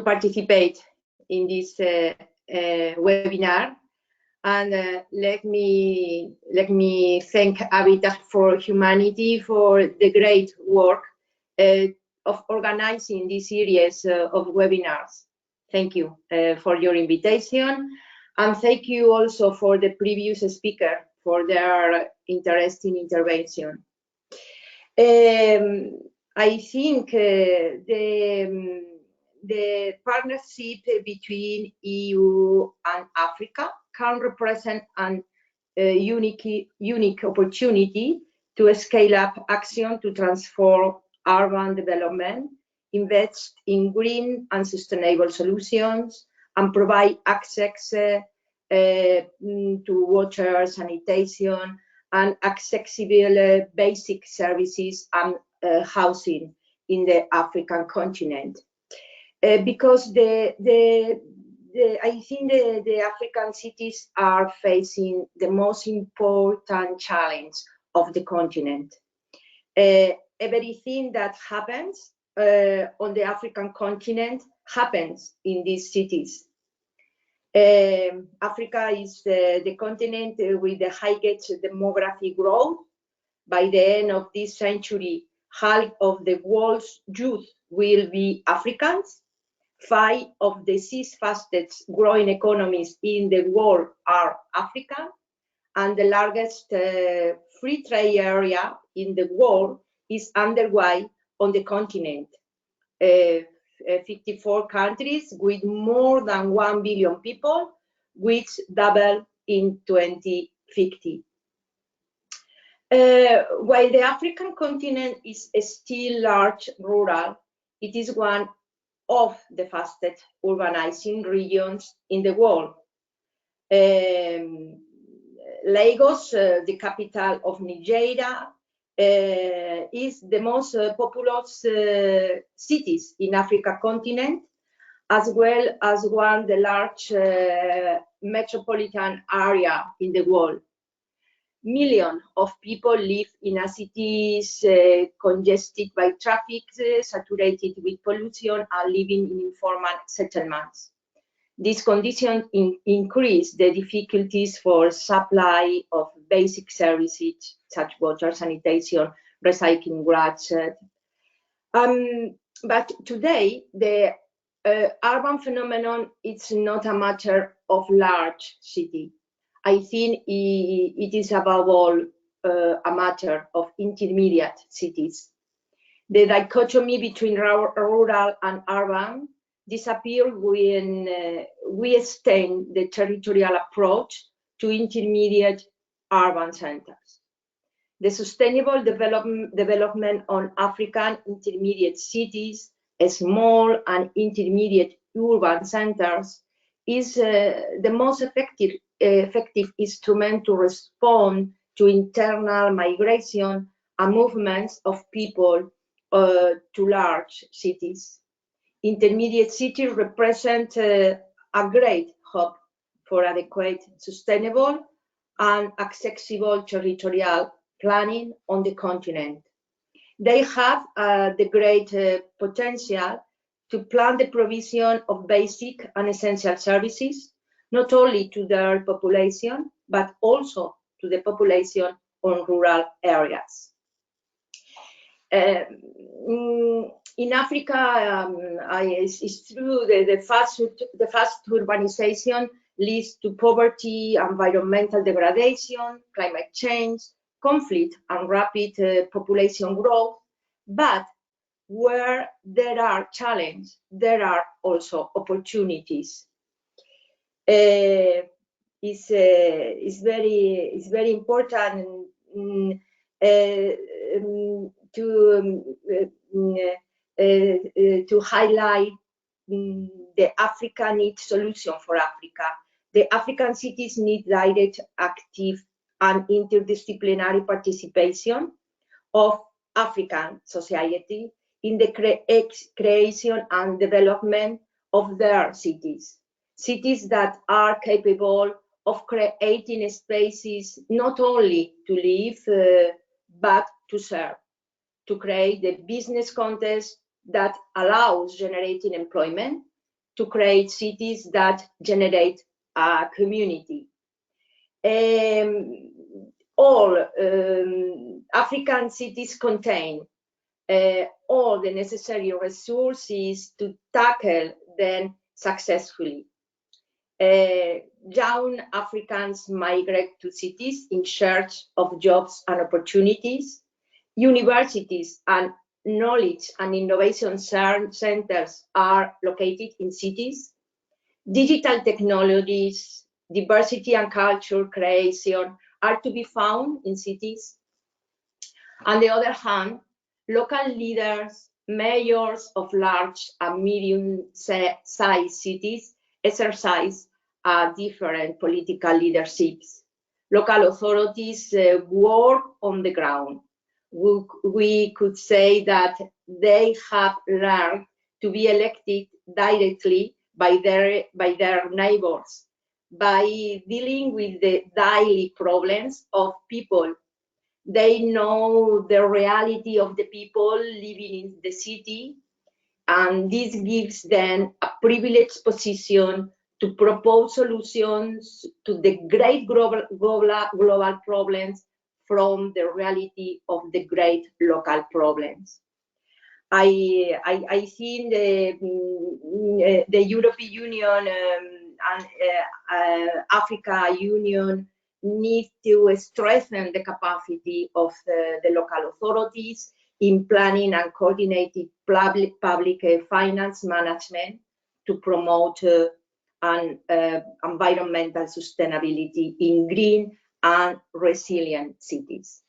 participate in this webinar. And let me thank Habitat for Humanity for the great work of organizing this series of webinars. Thank you for your invitation, and thank you also for the previous speaker for their interesting intervention. I think the partnership between EU and Africa can represent an unique opportunity to scale up action to transform urban development, invest in green and sustainable solutions, and provide access to water, sanitation, and accessible basic services and housing in the African continent. Because I think the African cities are facing the most important challenge of the continent. Everything that happens on the African continent happens in these cities. Africa is the continent with the highest demographic growth. By the end of this century, half of the world's youth will be Africans. 5 of the 6 fastest growing economies in the world are African, and the largest free trade area in the world is underway on the continent. 54 countries with more than 1 billion people, which double in 2050. While the African continent is still large rural, it is one of the fastest urbanizing regions in the world. Lagos, the capital of Nigeria, is the most populous cities in Africa continent, as well as one of the large metropolitan area in the world. Millions of people live in a cities congested by traffic, saturated with pollution, and living in informal settlements. These conditions increase the difficulties for supply of basic services such as water, sanitation, recycling, grass. But today, the urban phenomenon is not a matter of large city. I think it is above all a matter of intermediate cities. The dichotomy between rural and urban disappears when we extend the territorial approach to intermediate urban centers. The sustainable development on African intermediate cities, small and intermediate urban centers, is the most effective instrument to respond to internal migration and movements of people to large cities. Intermediate cities represent a great hub for adequate, sustainable, and accessible territorial planning on the continent. They have the great potential to plan the provision of basic and essential services, not only to their population, but also to the population on rural areas. In Africa, it's true that the fast urbanization leads to poverty, environmental degradation, climate change, conflict, and rapid population growth. But where there are challenges, there are also opportunities. It's very important to highlight the Africa needs solution for Africa. The African cities need direct, active, and interdisciplinary participation of African society in the creation and development of their cities. Cities that are capable of creating spaces not only to live, but to serve, to create the business context that allows generating employment, to create cities that generate a community. All African cities contain all the necessary resources to tackle them successfully. Young Africans migrate to cities in search of jobs and opportunities. Universities and knowledge and innovation centers are located in cities. Digital technologies, diversity and culture creation are to be found in cities. On the other hand, local leaders, mayors of large and medium-sized cities exercise different political leaderships. Local authorities work on the ground. We could say that they have learned to be elected directly by their neighbors, by dealing with the daily problems of people. They know the reality of the people living in the city, and this gives them a privileged position to propose solutions to the great global problems from the reality of the great local problems. I think the European Union and Africa Union need to strengthen the capacity of the local authorities in planning and coordinated public finance management to promote environmental sustainability in green and resilient cities.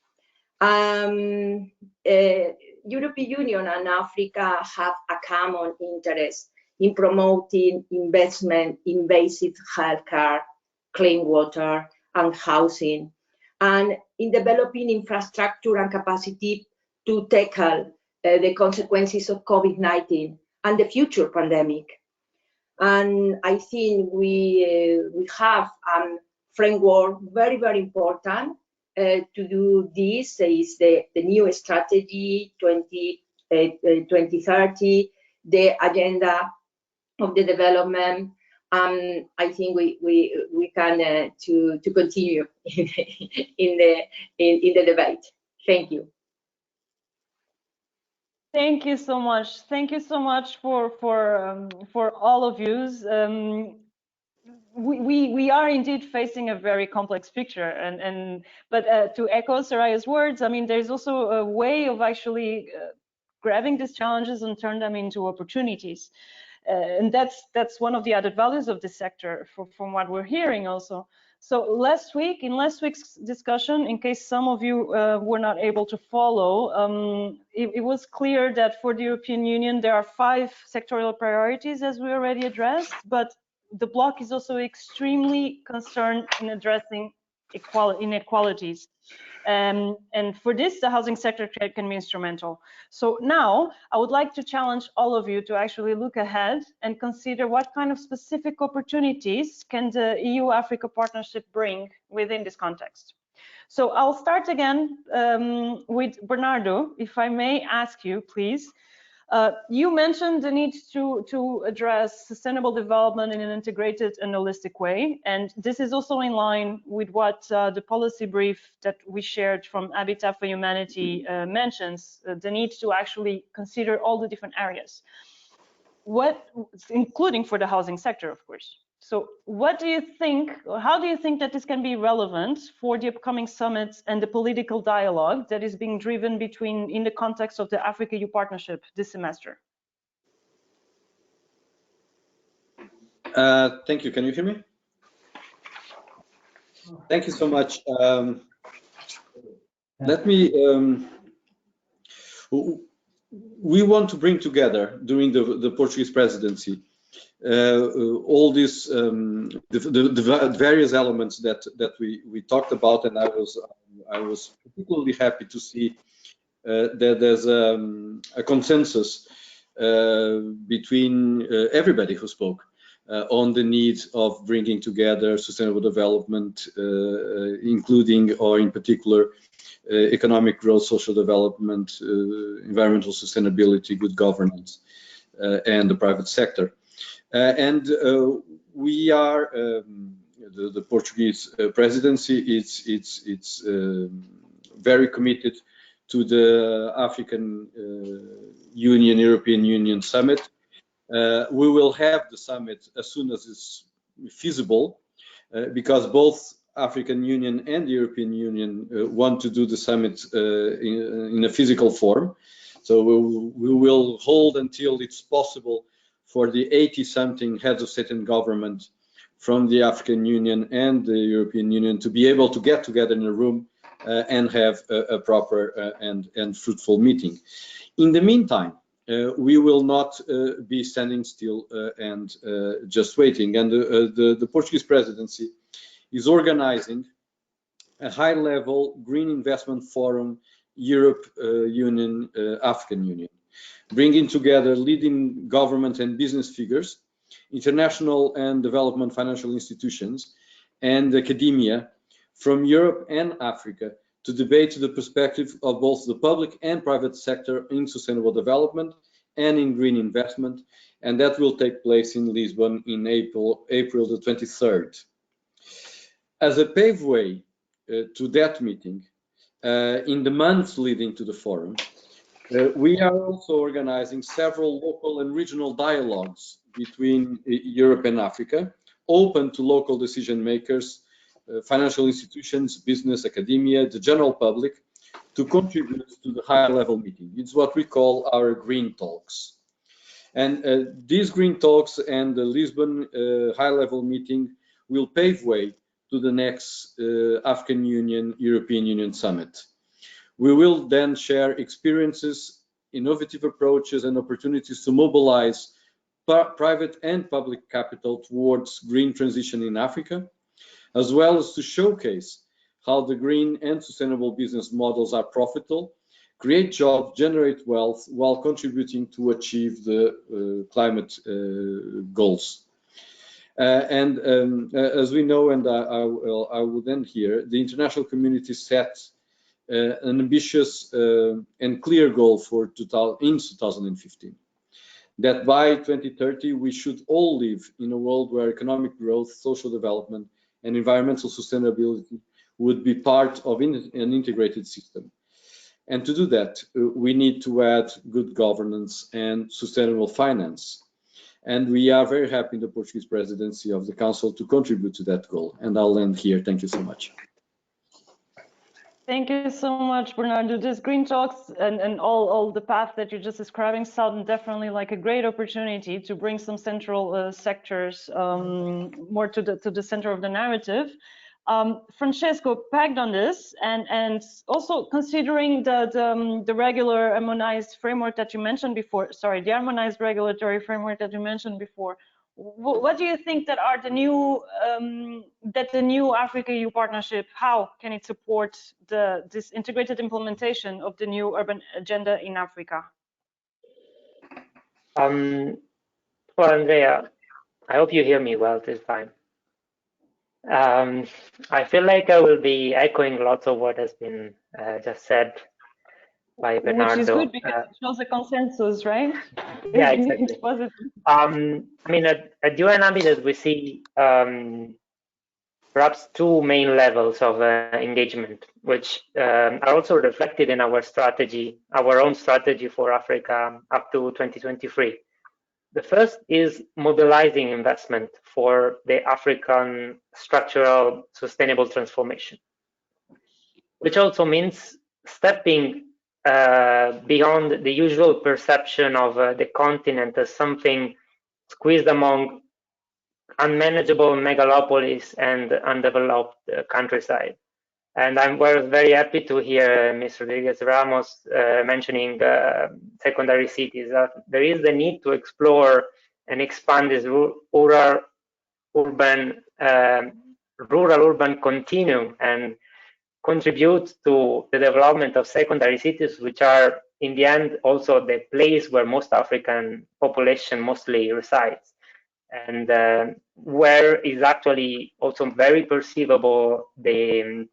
European Union and Africa have a common interest in promoting investment in basic healthcare, clean water, and housing, and in developing infrastructure and capacity to tackle the consequences of COVID-19 and the future pandemic. And I think we have a framework very, very important to do this. Is the new strategy 2030, the agenda of the development. I think we can to continue in the debate. Thank you. Thank you so much. Thank you so much for all of you. We are indeed facing a very complex picture, but to echo Soraya's words, I mean, there's also a way of actually grabbing these challenges and turn them into opportunities. And that's one of the added values of this sector from what we're hearing also. So in last week's discussion, in case some of you were not able to follow, it was clear that for the European Union, there are 5 sectorial priorities as we already addressed, but the bloc is also extremely concerned in addressing inequalities. And for this, the housing sector can be instrumental. So now I would like to challenge all of you to actually look ahead and consider what kind of specific opportunities can the EU-Africa partnership bring within this context. So I'll start again with Bernardo, if I may ask you, please. You mentioned the need to address sustainable development in an integrated and holistic way, and this is also in line with what the policy brief that we shared from Habitat for Humanity mentions, the need to actually consider all the different areas, including for the housing sector, of course. So what do you think, or how do you think that this can be relevant for the upcoming summits and the political dialogue that is being driven in the context of the Africa-EU partnership this semester? Thank you. Can you hear me? Thank you so much. Let me, we want to bring together during the Portuguese presidency all these the various elements that we talked about, and I was particularly happy to see that there's a consensus between everybody who spoke on the need of bringing together sustainable development, including or in particular economic growth, social development, environmental sustainability, good governance, and the private sector. We are the Portuguese presidency. It's very committed to the African Union, European Union summit. We will have the summit as soon as it's feasible, because both African Union and the European Union want to do the summit in a physical form. So we will hold until it's possible for the 80-something heads of state and government from the African Union and the European Union to be able to get together in a room and have a proper and fruitful meeting. In the meantime, we will not be standing still and just waiting. And the Portuguese presidency is organizing a high-level Green Investment Forum, Europe Union, African Union, bringing together leading government and business figures, international and development financial institutions, and academia from Europe and Africa to debate the perspective of both the public and private sector in sustainable development and in green investment, and that will take place in Lisbon in April the 23rd. As a paveway to that meeting, in the months leading to the forum, we are also organizing several local and regional dialogues between Europe and Africa, open to local decision makers, financial institutions, business, academia, the general public, to contribute to the high-level meeting. It's what we call our Green Talks. And these Green Talks and the Lisbon high-level meeting will pave way to the next African Union, European Union Summit. We will then share experiences, innovative approaches, and opportunities to mobilize private and public capital towards green transition in Africa, as well as to showcase how the green and sustainable business models are profitable, create jobs, generate wealth, while contributing to achieve the climate goals. As we know, and I will end here, the international community set an ambitious and clear goal for 2015, that by 2030 we should all live in a world where economic growth, social development, and environmental sustainability would be part of an integrated system. And to do that, we need to add good governance and sustainable finance. And we are very happy in the Portuguese presidency of the Council to contribute to that goal. And I'll end here. Thank you so much. Thank you so much, Bernardo. This Green Talks and all the path that you're just describing sound definitely like a great opportunity to bring some central sectors more to the center of the narrative. Francesco pegged on this, and also considering the regular harmonized framework that you mentioned before, sorry, the harmonized regulatory framework that you mentioned before, what do you think that are the new Africa-EU partnership? How can it support this integrated implementation of the new urban agenda in Africa? Well, Andrea, I hope you hear me well this time. I feel like I will be echoing lots of what has been just said. by Bernardo. Which is good because it shows a consensus, right? Yeah, exactly. It's positive. I mean, at UN Habitat, we see perhaps two main levels of engagement, which are also reflected in our strategy, our own strategy for Africa up to 2023. The first is mobilizing investment for the African structural sustainable transformation, which also means stepping beyond the usual perception of the continent as something squeezed among unmanageable megalopolis and undeveloped countryside. And I was very happy to hear Ms. Rodriguez Ramos mentioning secondary cities. There is the need to explore and expand this rural-urban continuum and contribute to the development of secondary cities, which are in the end also the place where most African population mostly resides, and where is actually also very perceivable the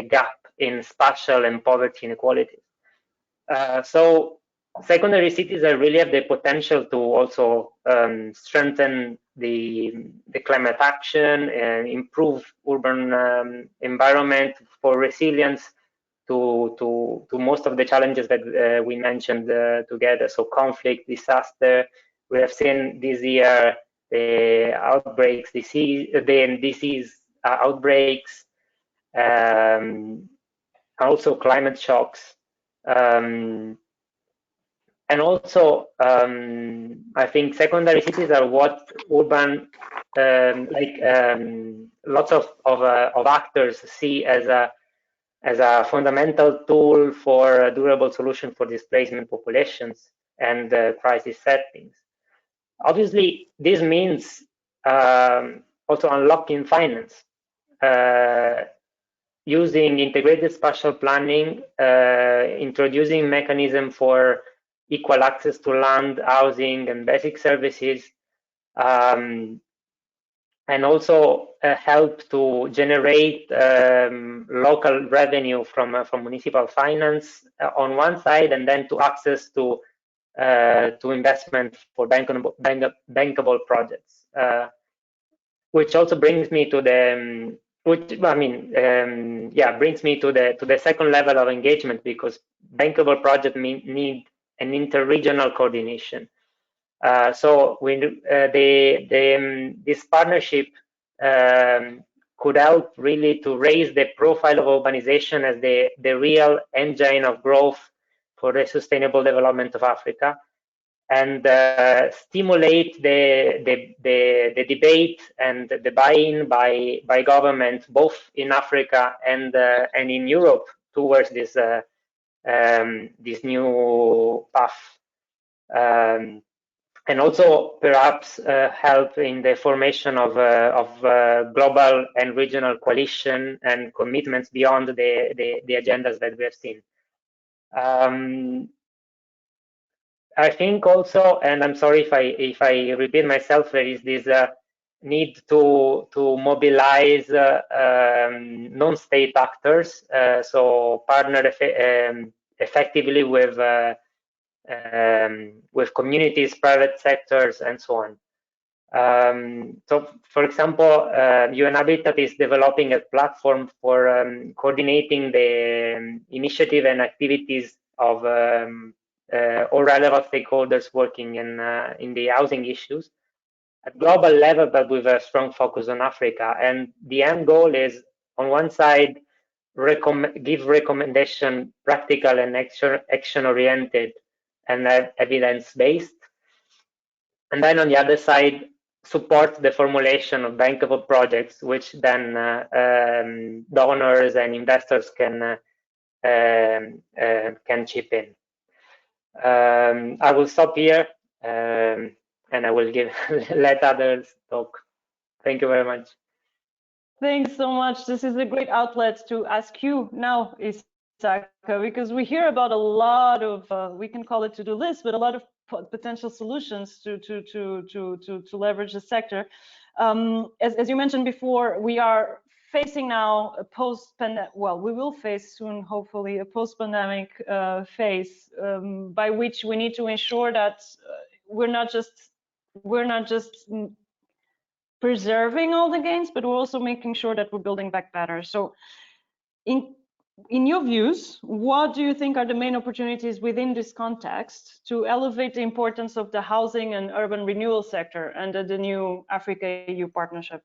gap in spatial and poverty inequalities. So secondary cities really have the potential to also strengthen the climate action and improve urban environment for resilience to most of the challenges that we mentioned together. So conflict, disaster. We have seen this year the outbreaks, disease outbreaks, also climate shocks, and also I think secondary cities are what urban lots of actors see as a fundamental tool for a durable solution for displacement populations and crisis settings. Obviously, this means also unlocking finance, using integrated spatial planning, introducing mechanism for equal access to land, housing, and basic services, and also help to generate local revenue from municipal finance on one side, and then to access to investment for bankable projects, which also brings me to the brings me to the second level of engagement, because bankable projects need an interregional coordination. So this partnership could help really to raise the profile of urbanization as the real engine of growth for the sustainable development of Africa, and stimulate the debate and the buy-in by governments both in Africa and in Europe towards this new path. And also perhaps help in the formation of global and regional coalition and commitments beyond the agendas that we have seen. I think also, and I'm sorry if I repeat myself, there is this need to mobilize non-state actors, so partner effectively with communities, private sectors, and so on. So, for example, UN Habitat is developing a platform for coordinating the initiative and activities of all relevant stakeholders working in the housing issues at global level, but with a strong focus on Africa. And the end goal is, on one side, give recommendation, practical and action-oriented and evidence-based. And then on the other side, support the formulation of bankable projects, which then donors and investors can chip in. I will stop here and I will let others talk. Thank you very much. Thanks so much. This is a great outlet to ask you now, Issaka, because we hear about a lot of, we can call it to-do list, but a lot of potential solutions to leverage the sector. As you mentioned before, we are facing now a post-pandemic, well, we will face soon, hopefully, a post-pandemic phase by which we need to ensure that we're not just preserving all the gains, but we're also making sure that we're building back better. So in your views, what do you think are the main opportunities within this context to elevate the importance of the housing and urban renewal sector under the new Africa-EU partnership?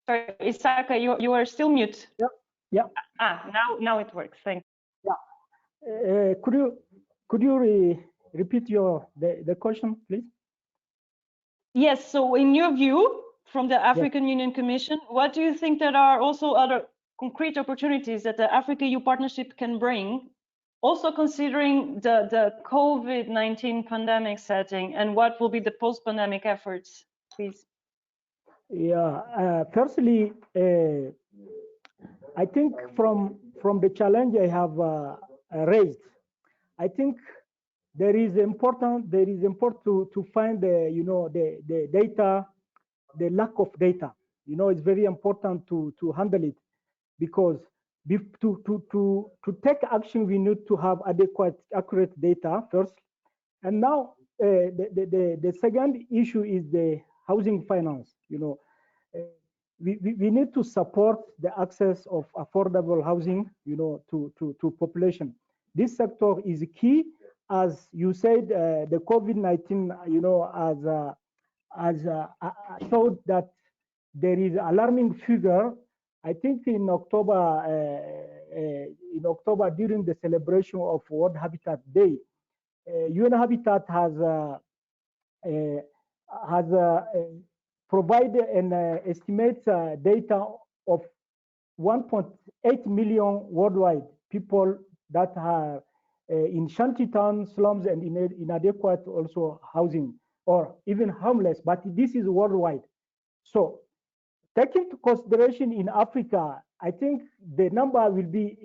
Sorry, Issaka, you are still mute. Yeah. Now it works. Thank you. Yeah. Could you repeat the question, please? Yes. So, in your view, from the African Union Commission, what do you think that are also other concrete opportunities that the Africa-EU partnership can bring, also considering the COVID-19 pandemic setting, and what will be the post-pandemic efforts, please? Yeah. Firstly, I think from the challenge I have raised, I think there is important to find the data, the lack of data. It's very important to handle it, because to take action we need to have accurate data first. And now the second issue is the housing finance. We need to support the access of affordable housing, to population. This sector is key, as you said. The COVID-19, showed that there is alarming figure. I think in October during the celebration of World Habitat Day, UN Habitat has provided and estimates data of 1.8 million worldwide people that are in shantytown, slums, and inadequate also housing, or even homeless. But this is worldwide. So, taking into consideration in Africa, I think the number will be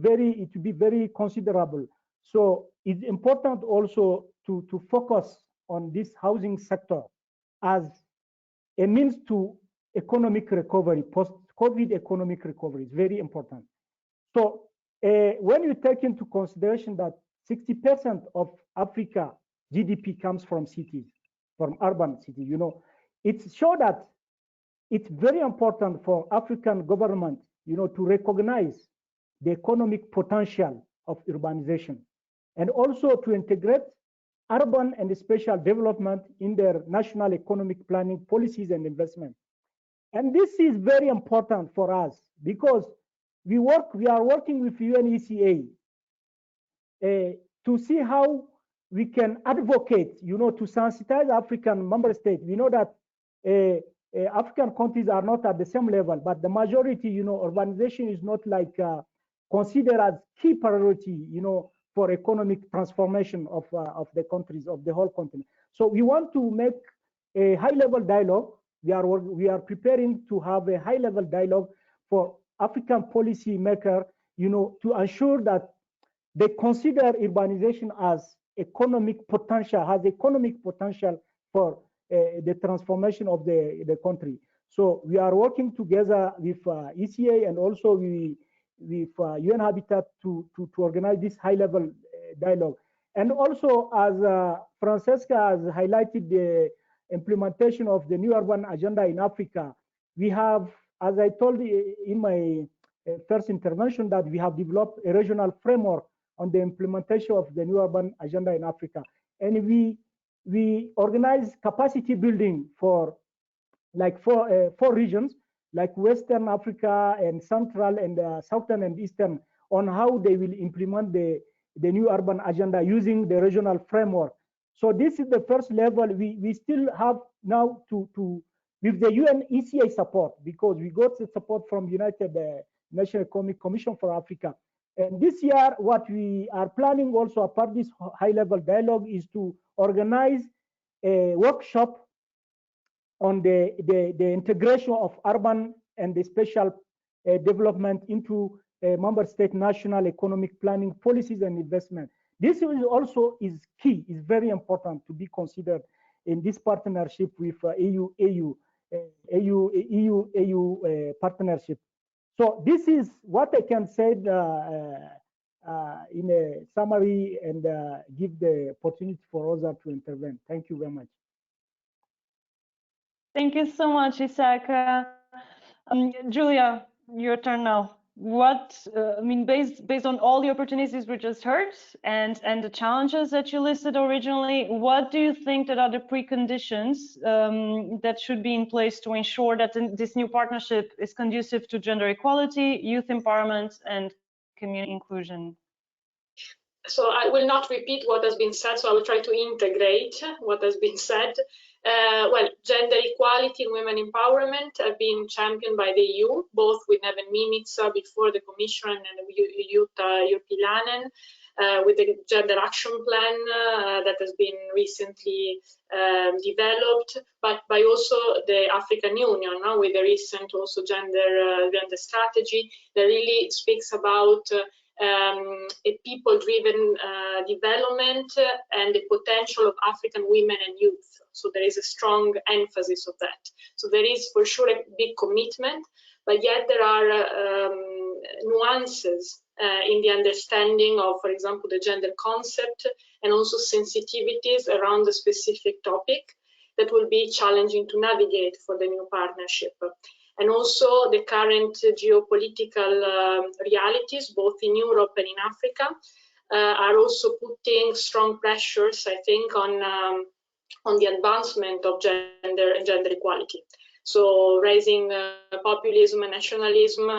very considerable. So it's important also to focus on this housing sector as a means to economic recovery, post-COVID economic recovery. Is very important. So when you take into consideration that 60% of Africa GDP comes from cities, from urban cities, it's shown that it's very important for African government, to recognize the economic potential of urbanization, and also to integrate urban and spatial development in their national economic planning policies and investment. And this is very important for us, because we are working with UNECA to see how we can advocate, to sensitize African member states. We know that African countries are not at the same level, but the majority, urbanization is not like considered as key priority, for economic transformation of the countries, of the whole continent. So we want to make a high-level dialogue. We are preparing to have a high-level dialogue for African policy maker, to ensure that they consider urbanization as economic potential, has economic potential for the transformation of the country. So we are working together with ECA and also with UN Habitat to organize this high-level dialogue. And also, as Francesco has highlighted, the implementation of the new urban agenda in Africa, we have, as I told in my first intervention, that we have developed a regional framework on the implementation of the new urban agenda in Africa. And we organize capacity building for like four regions, like Western Africa and Central and Southern and Eastern, on how they will implement the new urban agenda using the regional framework. So this is the first level. We still have now to with the UNECA support, because we got the support from United Nations Economic Commission for Africa. And this year, what we are planning also, apart this high-level dialogue, is to organize a workshop on the integration of urban and the spatial development into member state national economic planning policies and investment. This is also key, is very important to be considered in this partnership with EU partnership. So this is what I can say in a summary, and give the opportunity for others to intervene. Thank you very much. Thank you so much, Issaka. Giulia, your turn now. What I mean, based on all the opportunities we just heard and the challenges that you listed originally, what do you think that are the preconditions that should be in place to ensure that this new partnership is conducive to gender equality, youth empowerment, and community inclusion? So I will not repeat what has been said, so I will try to integrate what has been said. Well, gender equality and women empowerment have been championed by the EU, both with Neven Mimica before the Commission and Jutta Jurpilainen, with the Gender Action Plan that has been recently developed, but by also the African Union, with the recent also gender strategy that really speaks about a people-driven development and the potential of African women and youth. So there is a strong emphasis of that. So there is for sure a big commitment, but yet there are nuances in the understanding of, for example, the gender concept, and also sensitivities around the specific topic that will be challenging to navigate for the new partnership. And also the current geopolitical realities, both in Europe and in Africa, are also putting strong pressures, I think, on the advancement of gender and gender equality. So raising populism and nationalism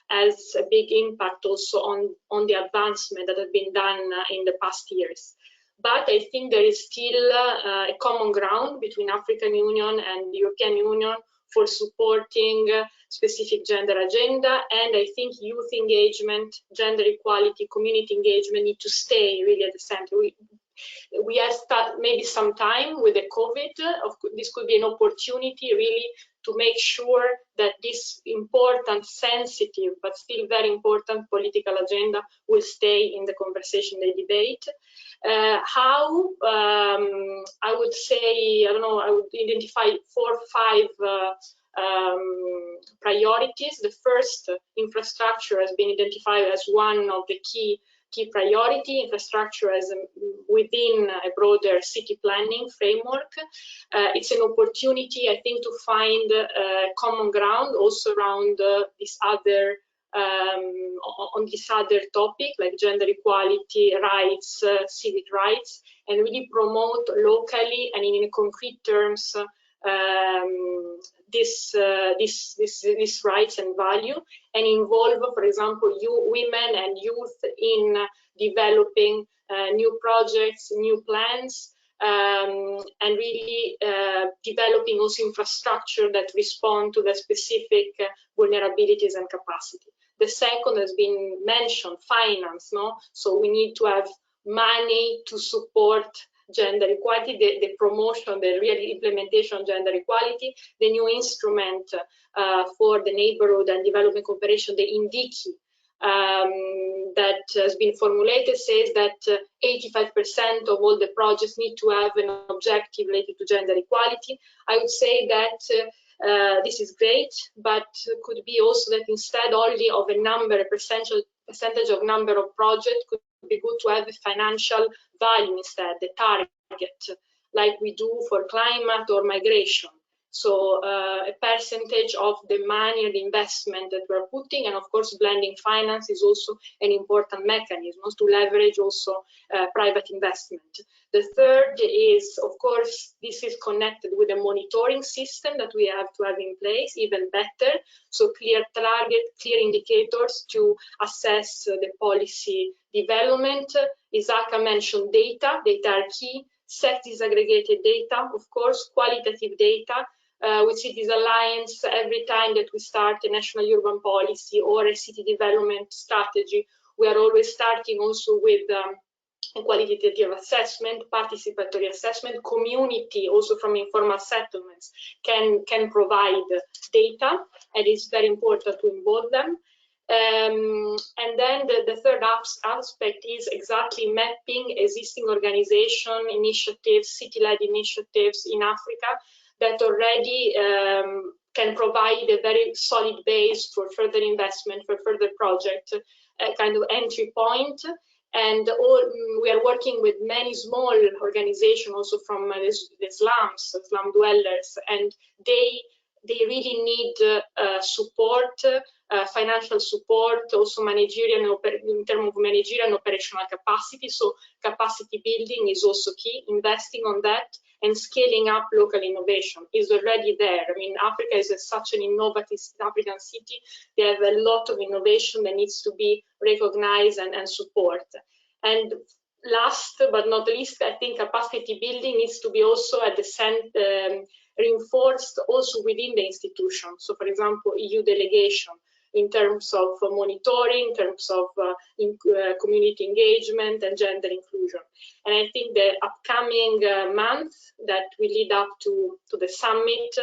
has a big impact also on the advancement that has been done in the past years. But I think there is still a common ground between African Union and the European Union for supporting specific gender agenda, and I think youth engagement, gender equality, community engagement need to stay really at the center. We have maybe some time with the COVID. This could be an opportunity really to make sure that this important, sensitive, but still very important political agenda will stay in the conversation, the debate. How? I would say, I don't know, I would identify 4 or 5 priorities. The first, infrastructure has been identified as one of the key priority. Infrastructure as within a broader city planning framework. It's an opportunity, I think, to find common ground also around this other on this other topic, like gender equality, rights, civic rights, and really promote locally and in concrete terms this rights and value, and involve, for example, women and youth in developing new projects, new plans, and really developing also infrastructure that respond to the specific vulnerabilities and capacity. The second has been mentioned, finance, no? So we need to have money to support gender equality, the promotion, the real implementation of gender equality. The new instrument for the neighborhood and development cooperation, the INDICI, that has been formulated, says that 85% of all the projects need to have an objective related to gender equality. I would say that this is great, but could be also that instead only of a percentage of number of projects, could be good to have a financial value instead, the target, like we do for climate or migration. So a percentage of the money and the investment that we're putting, and of course blending finance is also an important mechanism to leverage also private investment. The third is, of course, this is connected with a monitoring system that we have to have in place, even better. So clear target, clear indicators to assess the policy development. Issaka mentioned data are key. Set disaggregated data, of course, qualitative data. We see this alliance every time that we start a national urban policy or a city development strategy. We are always starting also with a qualitative assessment, participatory assessment, community also from informal settlements can provide data, and it's very important to involve them. And then the third aspect is exactly mapping existing organization initiatives, city-led initiatives in Africa that already can provide a very solid base for further investment, for further project, a kind of entry point. And we are working with many small organizations also from the slums, slum dwellers, and they really need support, financial support, also managerial, in terms of managerial and operational capacity. So capacity building is also key, investing on that, and scaling up local innovation is already there. I mean, Africa is such an innovative African city. They have a lot of innovation that needs to be recognized and support. And last but not least, I think capacity building needs to be also at the center, reinforced also within the institution. So, for example, EU delegation in terms of monitoring, in terms of community engagement and gender inclusion. And I think the upcoming month that will lead up to the summit,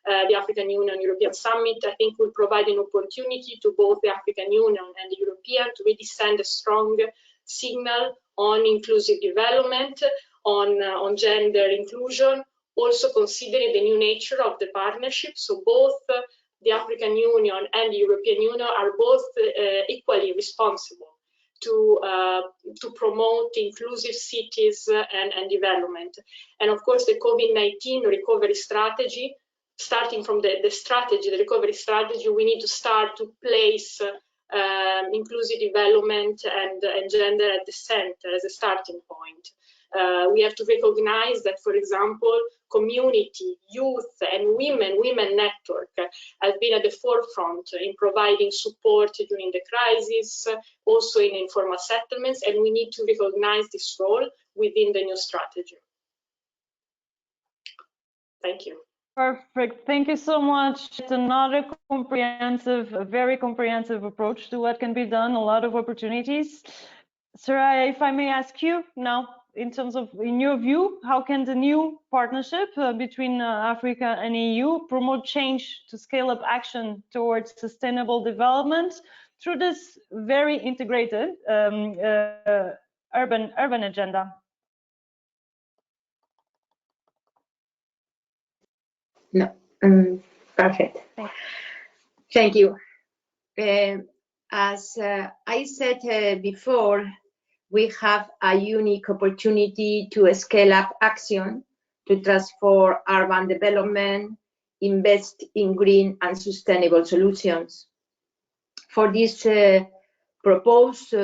the African Union European Summit, I think will provide an opportunity to both the African Union and the European to really send a strong signal on inclusive development, on gender inclusion, also considering the new nature of the partnership. So both the African Union and the European Union are both equally responsible to promote inclusive cities and development. And of course, the COVID-19 recovery strategy, starting from the recovery strategy, we need to start to place inclusive development and gender at the center as a starting point. We have to recognize that, for example, community, youth, and women network have been at the forefront in providing support during the crisis, also in informal settlements, and we need to recognize this role within the new strategy. Thank you. Perfect. Thank you so much. It's another a very comprehensive approach to what can be done, a lot of opportunities. Soraya, if I may ask you now, in terms of, in your view, how can the new partnership between Africa and EU promote change to scale up action towards sustainable development through this very integrated urban agenda? No, perfect. Thank you. As I said before, we have a unique opportunity to scale up action to transform urban development, invest in green and sustainable solutions. For this purpose,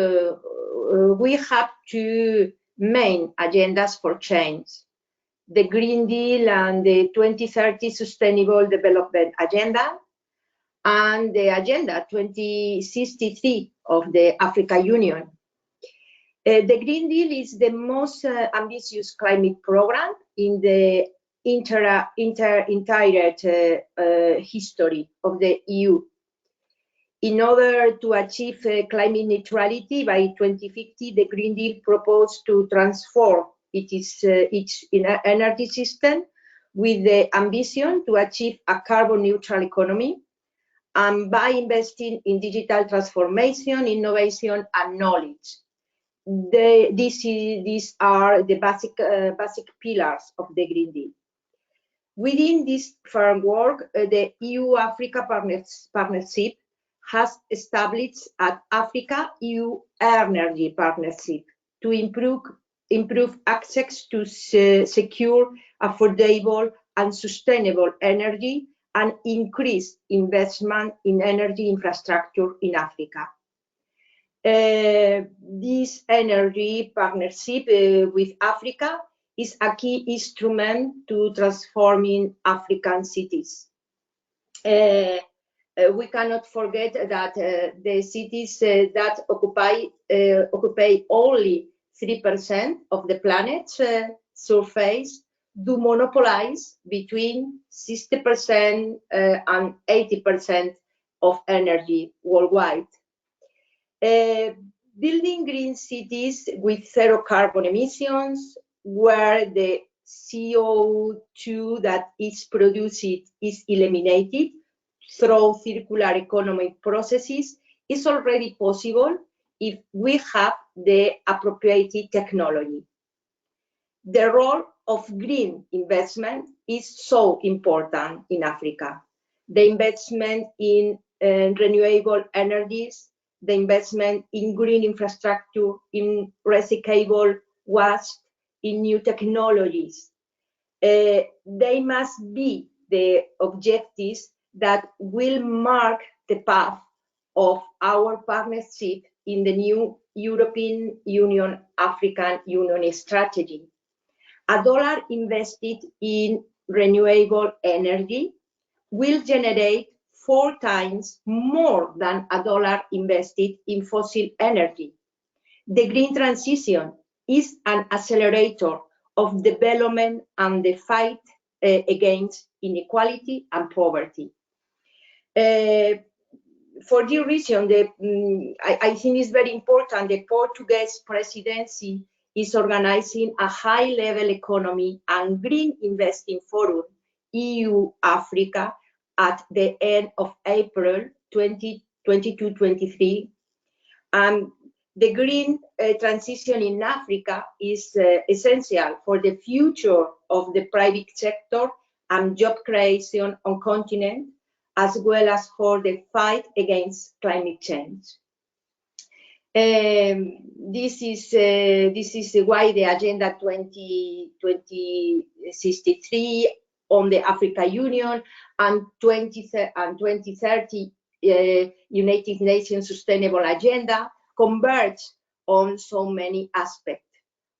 we have two main agendas for change: the Green Deal and the 2030 Sustainable Development Agenda, and the Agenda 2063 of the African Union. The Green Deal is the most ambitious climate program in the entire history of the EU. In order to achieve climate neutrality by 2050, the Green Deal proposed to transform its energy system with the ambition to achieve a carbon neutral economy, and by investing in digital transformation, innovation, and knowledge. These are the basic pillars of the Green Deal. Within this framework, the EU-Africa Partnership has established an Africa-EU Energy Partnership to improve access to secure, affordable, and sustainable energy, and increase investment in energy infrastructure in Africa. This energy partnership with Africa is a key instrument to transforming African cities. We cannot forget that the cities that occupy only 3% of the planet's surface do monopolize between 60% and 80% of energy worldwide. Building green cities with zero carbon emissions, where the CO2 that is produced is eliminated through circular economic processes, is already possible if we have the appropriate technology. The role of green investment is so important in Africa. The investment in renewable energies, the investment in green infrastructure, in recyclable waste, in new technologies. They must be the objectives that will mark the path of our partnership in the new European Union African Union strategy. $1 invested in renewable energy will generate 4 times more than $1 invested in fossil energy. The green transition is an accelerator of development and the fight against inequality and poverty. For this reason, I think it's very important the Portuguese presidency is organizing a high-level economy and green investing forum, EU-Africa, at the end of April 2022-23. The green transition in Africa is essential for the future of the private sector and job creation on continent, as well as for the fight against climate change. This is why the Agenda 2063 on the Africa Union and 2030 United Nations Sustainable Agenda converge on so many aspects,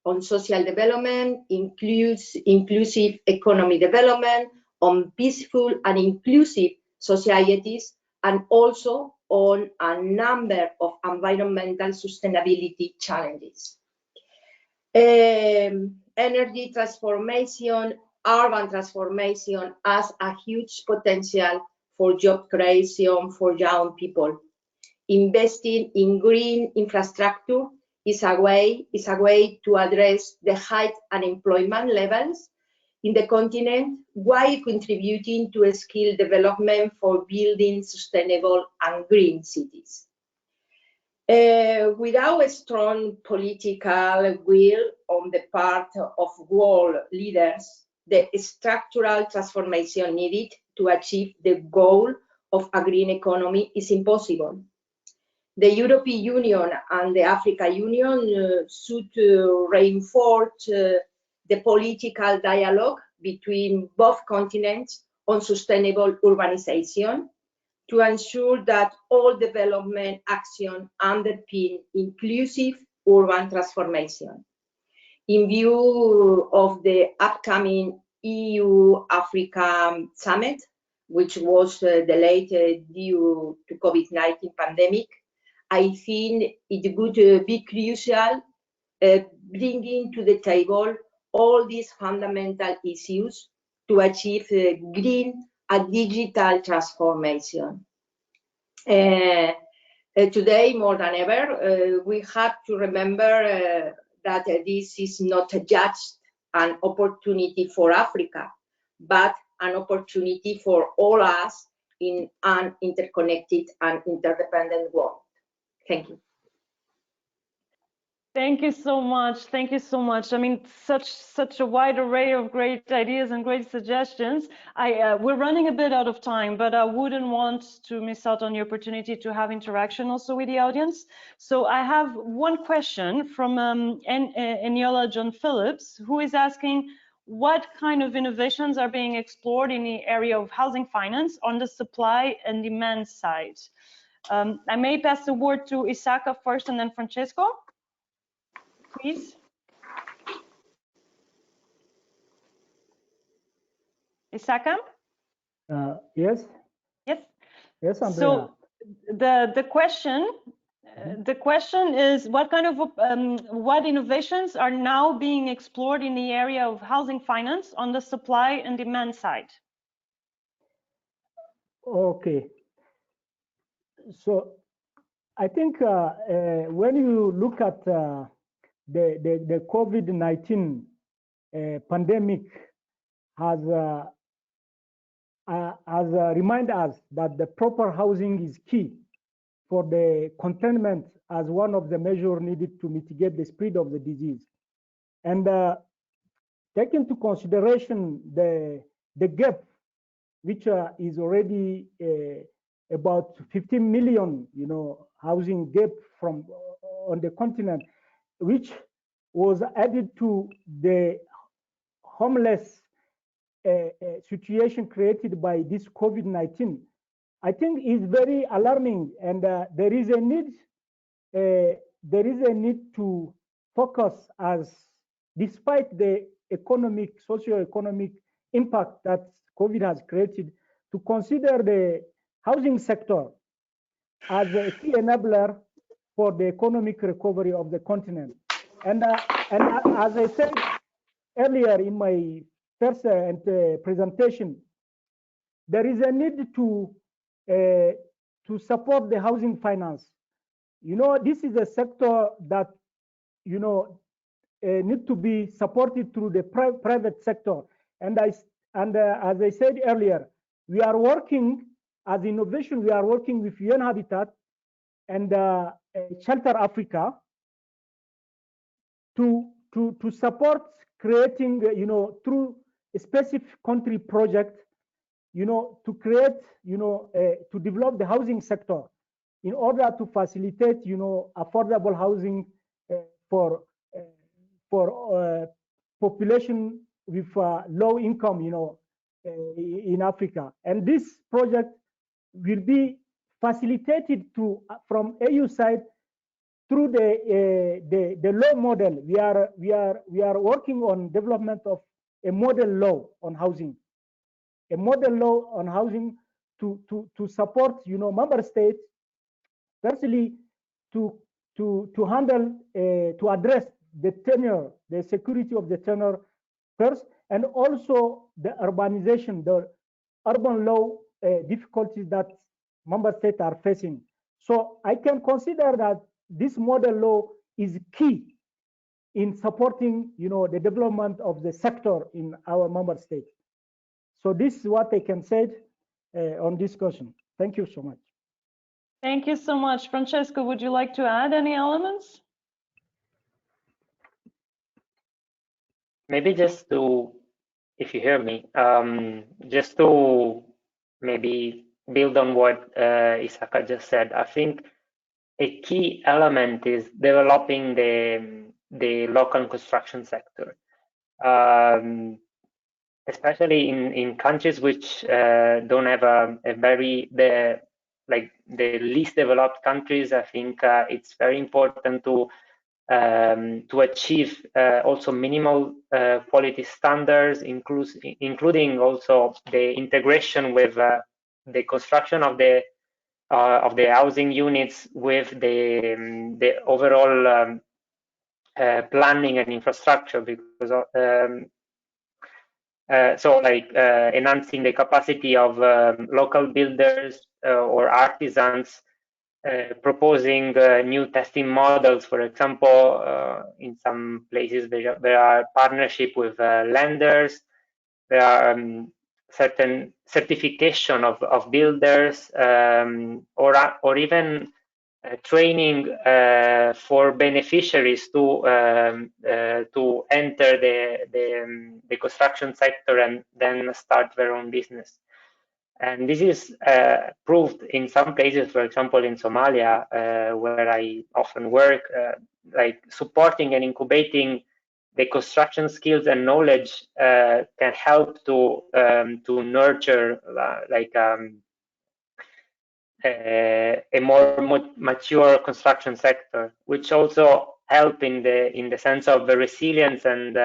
on social development, inclusive economic development, on peaceful and inclusive societies, and also on a number of environmental sustainability challenges. Energy transformation, urban transformation has a huge potential for job creation for young people. Investing in green infrastructure is a way to address the high unemployment levels in the continent while contributing to skill development for building sustainable and green cities. Without a strong political will on the part of world leaders, the structural transformation needed to achieve the goal of a green economy is impossible. The European Union and the African Union should reinforce the political dialogue between both continents on sustainable urbanization to ensure that all development action underpin inclusive urban transformation. In view of the upcoming EU-Africa summit, which was delayed due to COVID-19 pandemic, I think it would be crucial bringing to the table all these fundamental issues to achieve green and digital transformation. Today, more than ever, we have to remember that this is not just an opportunity for Africa, but an opportunity for all us in an interconnected and interdependent world. Thank you. Thank you so much. Thank you so much. I mean, such a wide array of great ideas and great suggestions. We're running a bit out of time, but I wouldn't want to miss out on the opportunity to have interaction also with the audience. So I have one question from Eniola John Phillips, who is asking what kind of innovations are being explored in the area of housing finance on the supply and demand side. I may pass the word to Issaka first and then Francesco. Please. Issaka? Yes. Yes. Yes, Andreia. So the question is what kind of what innovations are now being explored in the area of housing finance on the supply and demand side? Okay. So I think when you look at the COVID-19 pandemic has remind us that the proper housing is key for the containment as one of the measures needed to mitigate the spread of the disease. And take into consideration the gap, which is already about 15 million, housing gap from on the continent, which was added to the homeless situation created by this COVID-19. I think is very alarming, and there is a need to focus, as despite the socio-economic impact that COVID has created, to consider the housing sector as a key enabler for the economic recovery of the continent. And as I said earlier in my first presentation, there is a need to support the housing finance. This is a sector that need to be supported through the private sector. And as I said earlier, we are working as innovation. We are working with UN Habitat and Shelter Africa to support creating, through a specific country project, to create, to develop the housing sector in order to facilitate, affordable housing for population with low income, in Africa. And this project will be facilitated from AU side through the law model. We are working on development of a model law on housing. A model law on housing to support, member states, firstly, to handle, to address the tenure, the security of the tenure first, and also the urbanization, the urban law difficulties that member states are facing. So I can consider that this model law is key in supporting, the development of the sector in our member states. So this is what I can say on this question. Thank you so much. Thank you so much. Francesco, would you like to add any elements? Maybe just to, if you hear me, just to maybe build on what Issaka just said. I think a key element is developing the local construction sector. Especially in countries which don't have the least developed countries. I think it's very important to achieve also minimal quality standards, including also the integration with the construction of the housing units with the overall planning and infrastructure, because enhancing the capacity of local builders or artisans, proposing new testing models. For example, in some places there are partnership with lenders. There are certain certification of builders, or even training for beneficiaries to enter the construction sector and then start their own business. And this is proved in some places, for example, in Somalia, where I often work, like supporting and incubating the construction skills and knowledge can help to nurture a more mature construction sector, which also help in the sense of the resilience and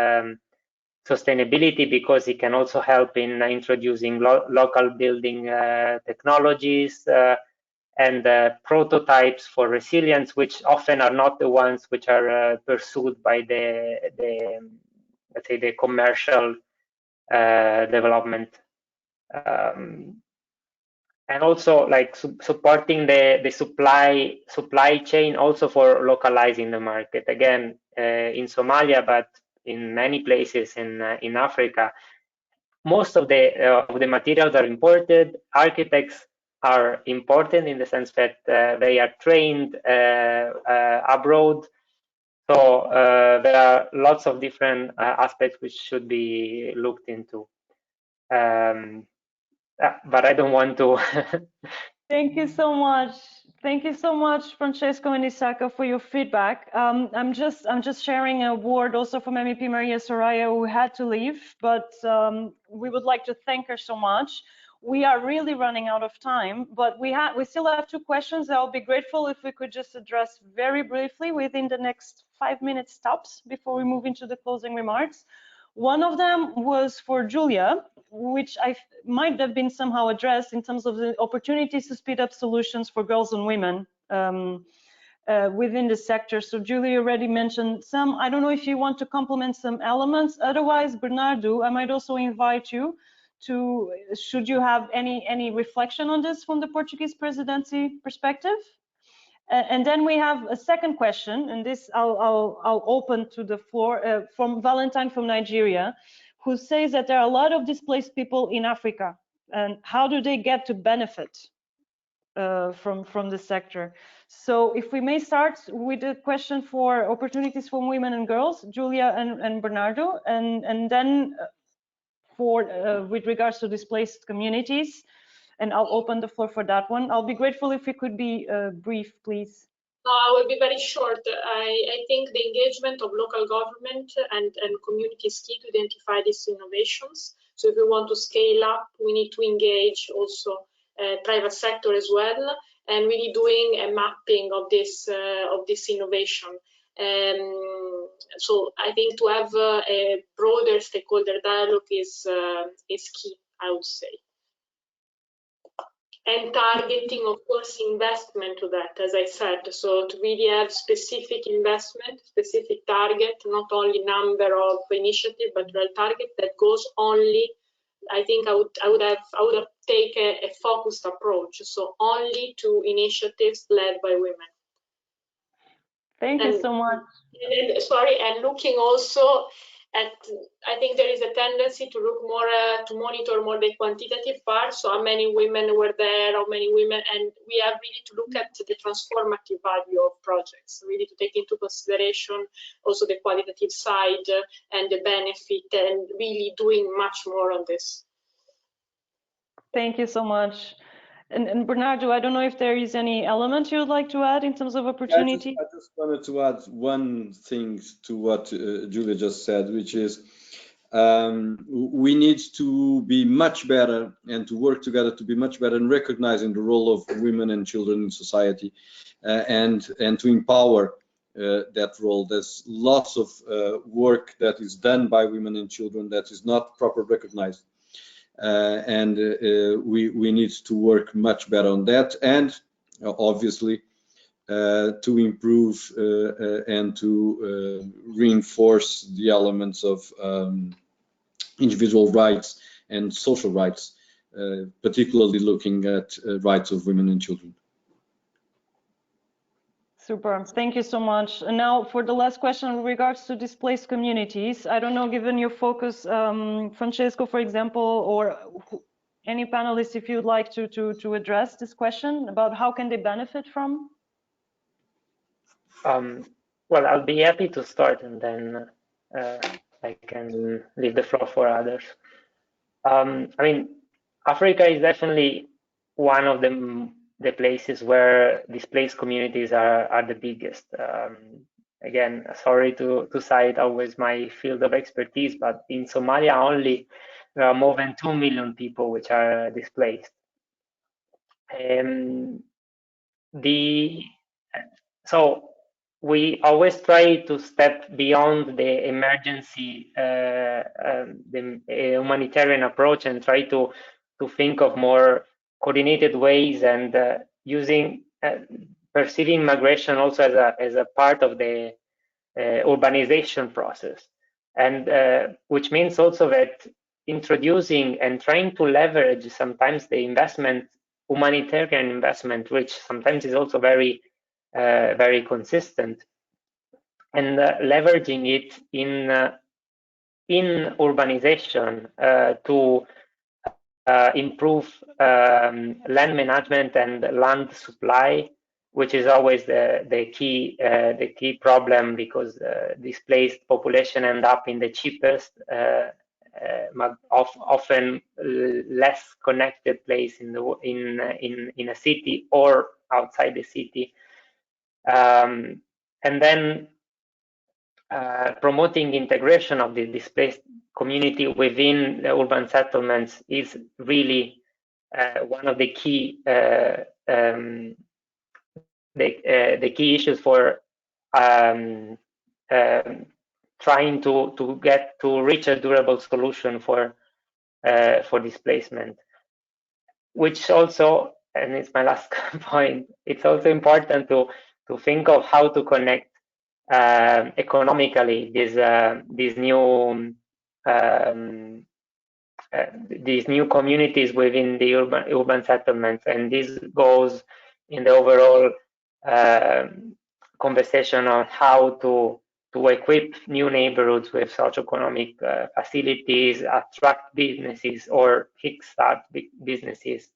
sustainability, because it can also help in introducing local building technologies and prototypes for resilience, which often are not the ones which are pursued by let's say the commercial development. And also like supporting the supply chain also for localizing the market. Again, in Somalia, but in many places in Africa, most of the materials are imported. Architects are important in the sense that they are trained abroad. So there are lots of different aspects which should be looked into. But I don't want to. Thank you so much. Thank you so much, Francesco and Issaka, for your feedback. I'm just sharing a word also from MEP Maria Soraya, who had to leave, but we would like to thank her so much. We are really running out of time, but we still have 2 questions. I'll be grateful if we could just address very briefly within the next 5 minutes tops before we move into the closing remarks. One of them was for Giulia, which might have been somehow addressed in terms of the opportunities to speed up solutions for girls and women within the sector. So Giulia already mentioned some. I don't know if you want to complement some elements. Otherwise, Bernardo, I might also invite you to, should you have any reflection on this from the Portuguese presidency perspective? And then we have a second question, and this I'll open to the floor, from Valentine from Nigeria, who says that there are a lot of displaced people in Africa, and how do they get to benefit from the sector? So if we may start with the question for opportunities for women and girls, Giulia and Bernardo, and then for with regards to displaced communities, and I'll open the floor for that one. I'll be grateful if you could be brief, please. No, I will be very short. I think the engagement of local government and community is key to identify these innovations. So if we want to scale up, we need to engage also private sector as well, and really doing a mapping of this innovation. So I think to have a broader stakeholder dialogue is key, I would say. And targeting, of course, investment to that, as I said. So to really have specific investment, specific target, not only number of initiative, but real target that goes only. I think I would have take a focused approach. So only to initiatives led by women. Thank you so much. And looking also at, I think there is a tendency to look more, to monitor more the quantitative part. So how many women were there, how many women, and we have really to look at the transformative value of projects, really to take into consideration also the qualitative side and the benefit, and really doing much more on this. Thank you so much. And Bernardo, I don't know if there is any element you would like to add in terms of opportunity. I just wanted to add one thing to what Giulia just said, which is we need to be much better and to work together to be much better in recognizing the role of women and children in society and to empower that role. There's lots of work that is done by women and children that is not properly recognized. And we need to work much better on that, and obviously to improve and to reinforce the elements of individual rights and social rights, particularly looking at rights of women and children. Super, thank you so much. And now for the last question in regards to displaced communities, I don't know, given your focus, Francesco, for example, or any panelists, if you'd like to address this question about how can they benefit from? Well, I'll be happy to start, and then I can leave the floor for others. I mean, Africa is definitely one of the places where displaced communities are the biggest. Again, sorry to cite always my field of expertise, but in Somalia only there are more than 2 million people which are displaced. So we always try to step beyond the emergency, the humanitarian approach, and try to think of more coordinated ways, and perceiving migration also as a part of the urbanization process, and which means also that introducing and trying to leverage sometimes the investment, humanitarian investment, which sometimes is also very consistent, and leveraging it in urbanization to improve land management and land supply, which is always the key problem, because displaced population end up in the cheapest, often less connected place in a city or outside the city, and then promoting integration of the displaced community within the urban settlements is really one of the key key issues for trying to reach a durable solution for displacement. Which also, and it's my last point, it's also important to think of how to connect economically these new communities within the urban settlements, and this goes in the overall conversation on how to equip new neighborhoods with socioeconomic facilities, attract businesses, or kickstart businesses.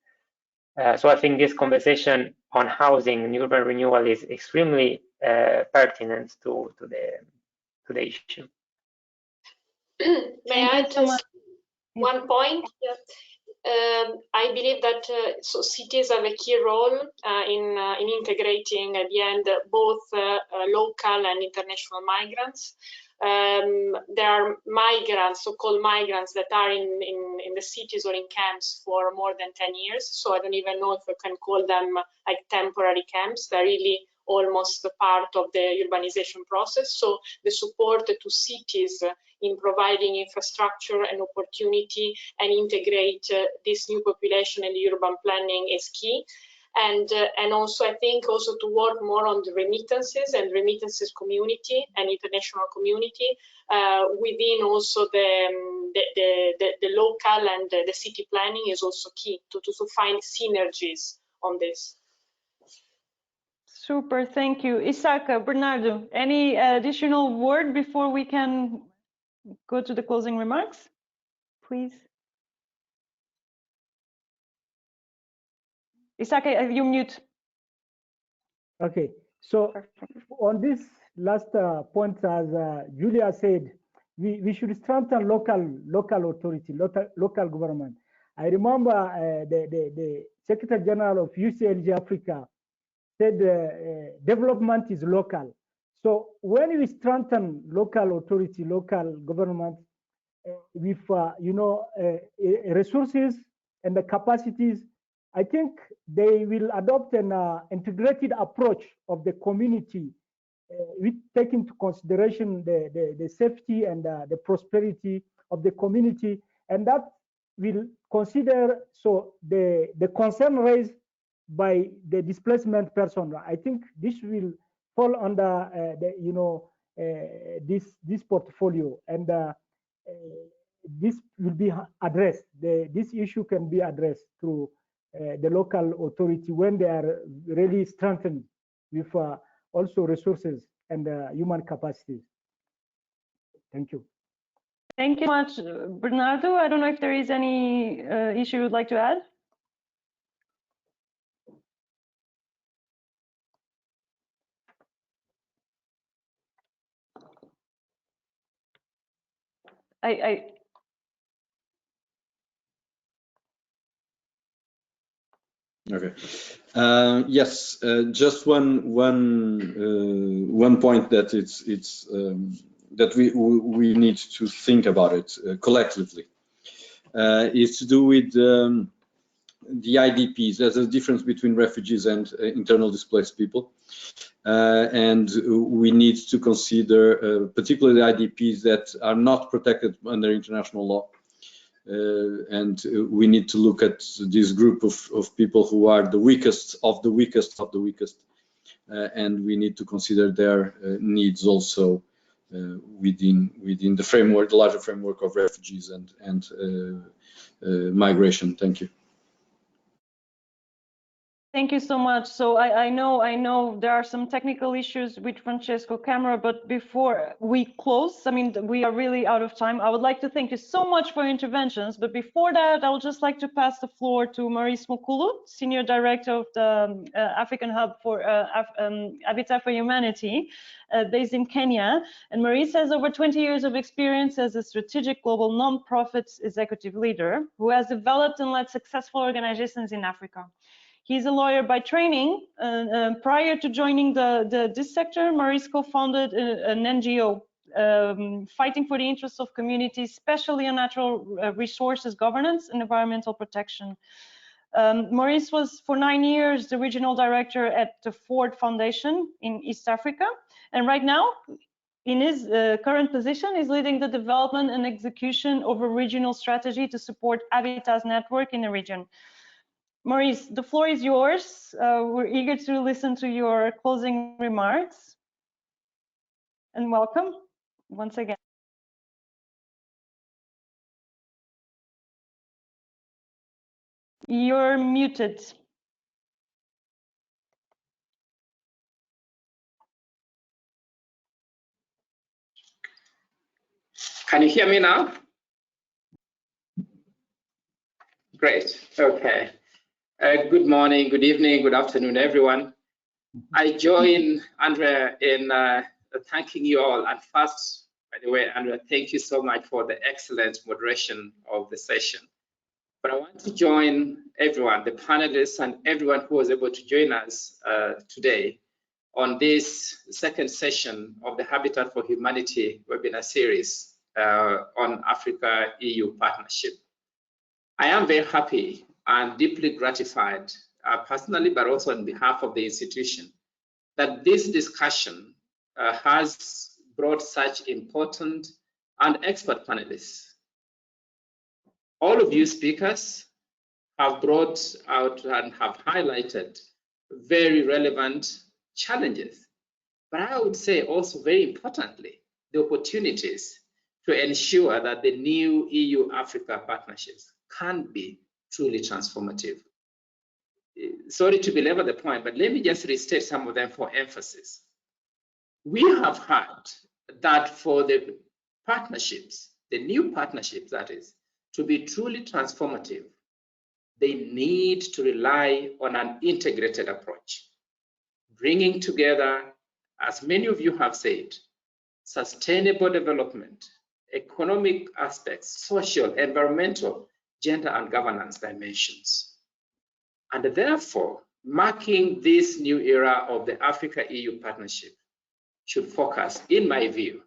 So I think this conversation on housing and urban renewal is extremely pertinent to the issue. May I just one point? I believe that so cities have a key role in integrating at the end both local and international migrants. There are migrants, so-called migrants, that are in the cities or in camps for more than 10 years. So I don't even know if I can call them like temporary camps. They're really almost a part of the urbanization process. So the support to cities in providing infrastructure and opportunity and integrate this new population in the urban planning is key. And also I think also to work more on the remittances and remittances community and international community within also the local and the city planning is also key to find synergies on this. Super, thank you. Issaka, Bernardo, any additional word before we can go to the closing remarks, please? Issaka, you mute. Okay, so on this last point, as Giulia said, we should strengthen local authority, local government. I remember the Secretary General of UCLG Africa said development is local. So when we strengthen local authority, local government with resources and the capacities, I think they will adopt an integrated approach of the community, with taking into consideration the safety and the prosperity of the community, and that will consider the concern raised by the displacement person. I think this will fall under this portfolio, and this will be addressed. This issue can be addressed through the local authority when they are really strengthened with also resources and human capacities. Thank you. Thank you much, Bernardo. I don't know if there is any issue you'd like to add. Okay. Yes, just one point that that we need to think about it collectively is to do with the IDPs. There's a difference between refugees and internal displaced people, and we need to consider particularly the IDPs that are not protected under international law. And we need to look at this group of people who are the weakest of the weakest of the weakest, and we need to consider their needs also within the framework, the larger framework of refugees and migration. Thank you. Thank you so much. So I know there are some technical issues with Francesco camera, but before we close, I mean, we are really out of time. I would like to thank you so much for your interventions. But before that, I would just like to pass the floor to Maurice Mukulu, Senior Director of the African Hub for Habitat for Humanity, based in Kenya. And Maurice has over 20 years of experience as a strategic global nonprofit executive leader who has developed and led successful organizations in Africa. He's a lawyer by training. Prior to joining this sector, Maurice co-founded an NGO fighting for the interests of communities, especially on natural resources governance and environmental protection. Maurice was for 9 years the regional director at the Ford Foundation in East Africa. And right now, in his current position, is leading the development and execution of a regional strategy to support Habitat's network in the region. Maurice, the floor is yours. We're eager to listen to your closing remarks. And welcome once again. You're muted. Can you hear me now? Great. Okay. Good morning, good evening, good afternoon, everyone. I join Andrea in thanking you all. And first, by the way, Andrea, thank you so much for the excellent moderation of the session. But I want to join everyone, the panelists and everyone who was able to join us today on this second session of the Habitat for Humanity webinar series on Africa-EU partnership. I am very happy and deeply gratified, personally, but also on behalf of the institution, that this discussion has brought such important and expert panelists. All of you speakers have brought out and have highlighted very relevant challenges, but I would say also very importantly, the opportunities to ensure that the new EU-Africa partnerships can be truly transformative. Sorry to belabor the point, but let me just restate some of them for emphasis. We have heard that for the partnerships, the new partnerships that is, to be truly transformative, they need to rely on an integrated approach, bringing together, as many of you have said, sustainable development, economic aspects, social, environmental, gender and governance dimensions. And therefore, marking this new era of the Africa-EU partnership should focus, in my view,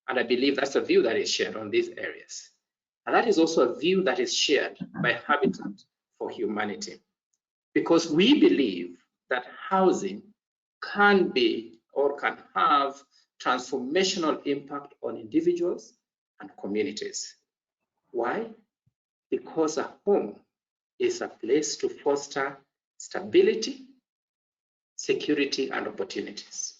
and I believe that's a view that is shared on these areas. And that is also a view that is shared by Habitat for Humanity, because we believe that housing can be or can have transformational impact on individuals and communities. Why? Because a home is a place to foster stability, security, and opportunities.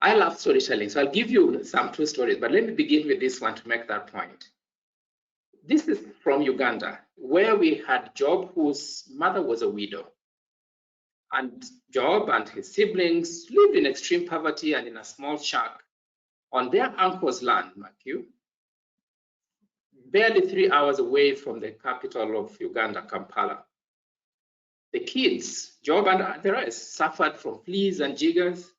I love storytelling, so I'll give you some true stories, but let me begin with this one to make that point. This is from Uganda, where we had Job, whose mother was a widow. And Job and his siblings lived in extreme poverty and in a small shack on their uncle's land, mark you, barely 3 hours away from the capital of Uganda, Kampala. The kids, Job and the rest, suffered from fleas and jiggers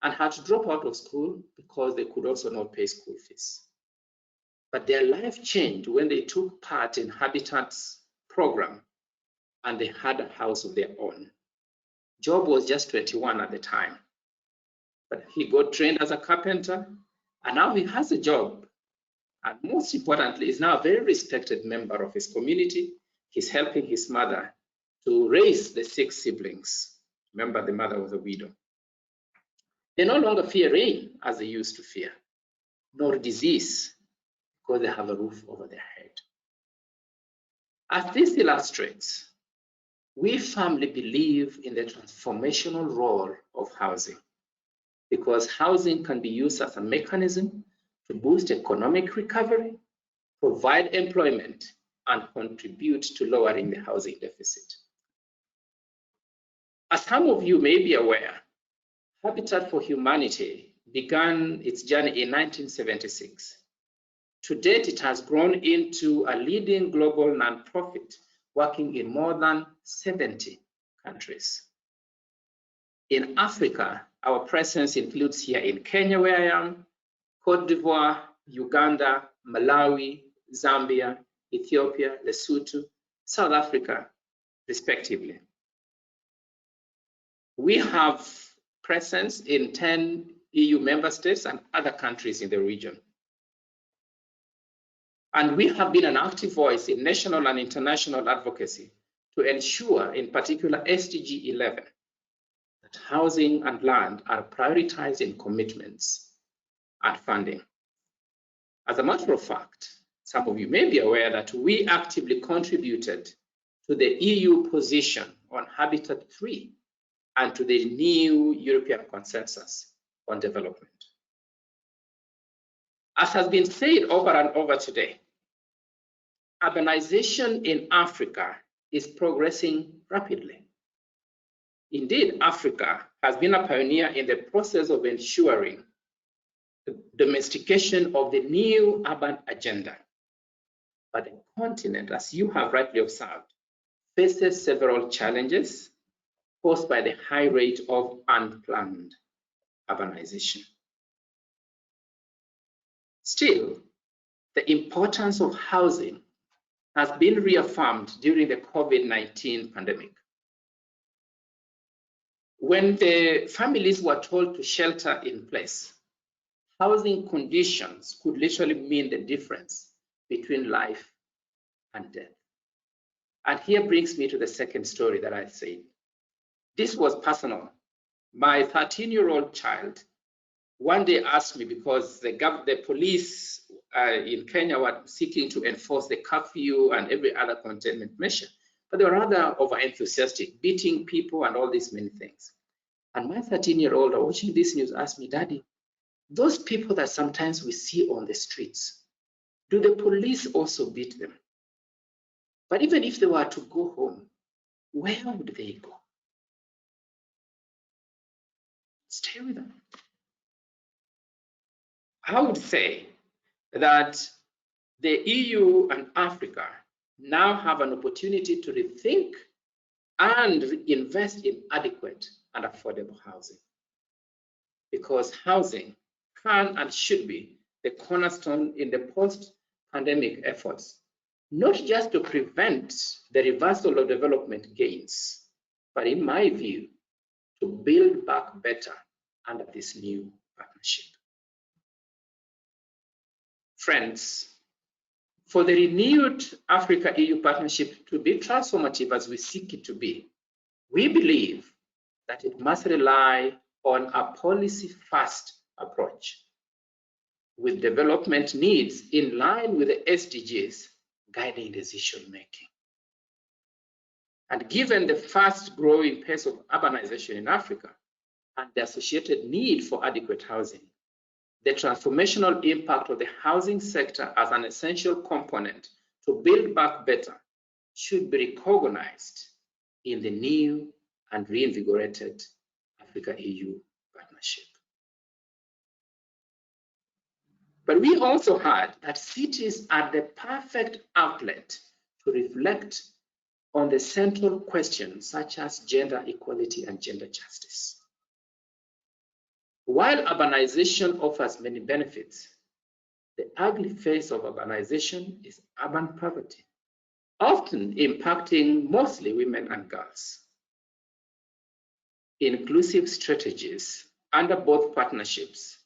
and had to drop out of school because they could also not pay school fees. But their life changed when they took part in Habitat's program and they had a house of their own. Job was just 21 at the time, but he got trained as a carpenter and now he has a job. And most importantly, is now a very respected member of his community. He's helping his mother to raise the 6 siblings. Remember, the mother was a widow. They no longer fear rain as they used to fear, nor disease, because they have a roof over their head. As this illustrates, we firmly believe in the transformational role of housing, because housing can be used as a mechanism to boost economic recovery, provide employment, and contribute to lowering the housing deficit. As some of you may be aware, Habitat for Humanity began its journey in 1976. To date, it has grown into a leading global nonprofit working in more than 70 countries. In Africa, our presence includes here in Kenya, where I am, Cote d'Ivoire, Uganda, Malawi, Zambia, Ethiopia, Lesotho, South Africa, respectively. We have presence in 10 EU member states and other countries in the region. And we have been an active voice in national and international advocacy to ensure, in particular SDG 11, that housing and land are prioritized in commitments and funding. As a matter of fact, some of you may be aware that we actively contributed to the EU position on Habitat 3 and to the new European Consensus on Development. As has been said over and over today, urbanization in Africa is progressing rapidly. Indeed, Africa has been a pioneer in the process of ensuring the domestication of the new urban agenda. But the continent, as you have rightly observed, faces several challenges posed by the high rate of unplanned urbanization. Still, the importance of housing has been reaffirmed during the COVID-19 pandemic. When the families were told to shelter in place, housing conditions could literally mean the difference between life and death. And here brings me to the second story that I said. This was personal. My 13-year-old child one day asked me, because the police in Kenya were seeking to enforce the curfew and every other containment measure, but they were rather over-enthusiastic, beating people and all these many things. And my 13-year-old, watching this news, asked me, Daddy, those people that sometimes we see on the streets, do the police also beat them? But even if they were to go home, where would they go? Stay with them. I would say that the EU and Africa now have an opportunity to rethink and invest in adequate and affordable housing, because housing can and should be the cornerstone in the post-pandemic efforts, not just to prevent the reversal of development gains, but in my view, to build back better under this new partnership. Friends, for the renewed Africa-EU partnership to be transformative as we seek it to be, we believe that it must rely on a policy-first approach with development needs in line with the SDGs guiding decision-making. And given the fast-growing pace of urbanization in Africa and the associated need for adequate housing, the transformational impact of the housing sector as an essential component to build back better should be recognized in the new and reinvigorated Africa-EU partnership. But we also heard that cities are the perfect outlet to reflect on the central questions such as gender equality and gender justice. While urbanization offers many benefits, the ugly face of urbanization is urban poverty, often impacting mostly women and girls. Inclusive strategies under both partnerships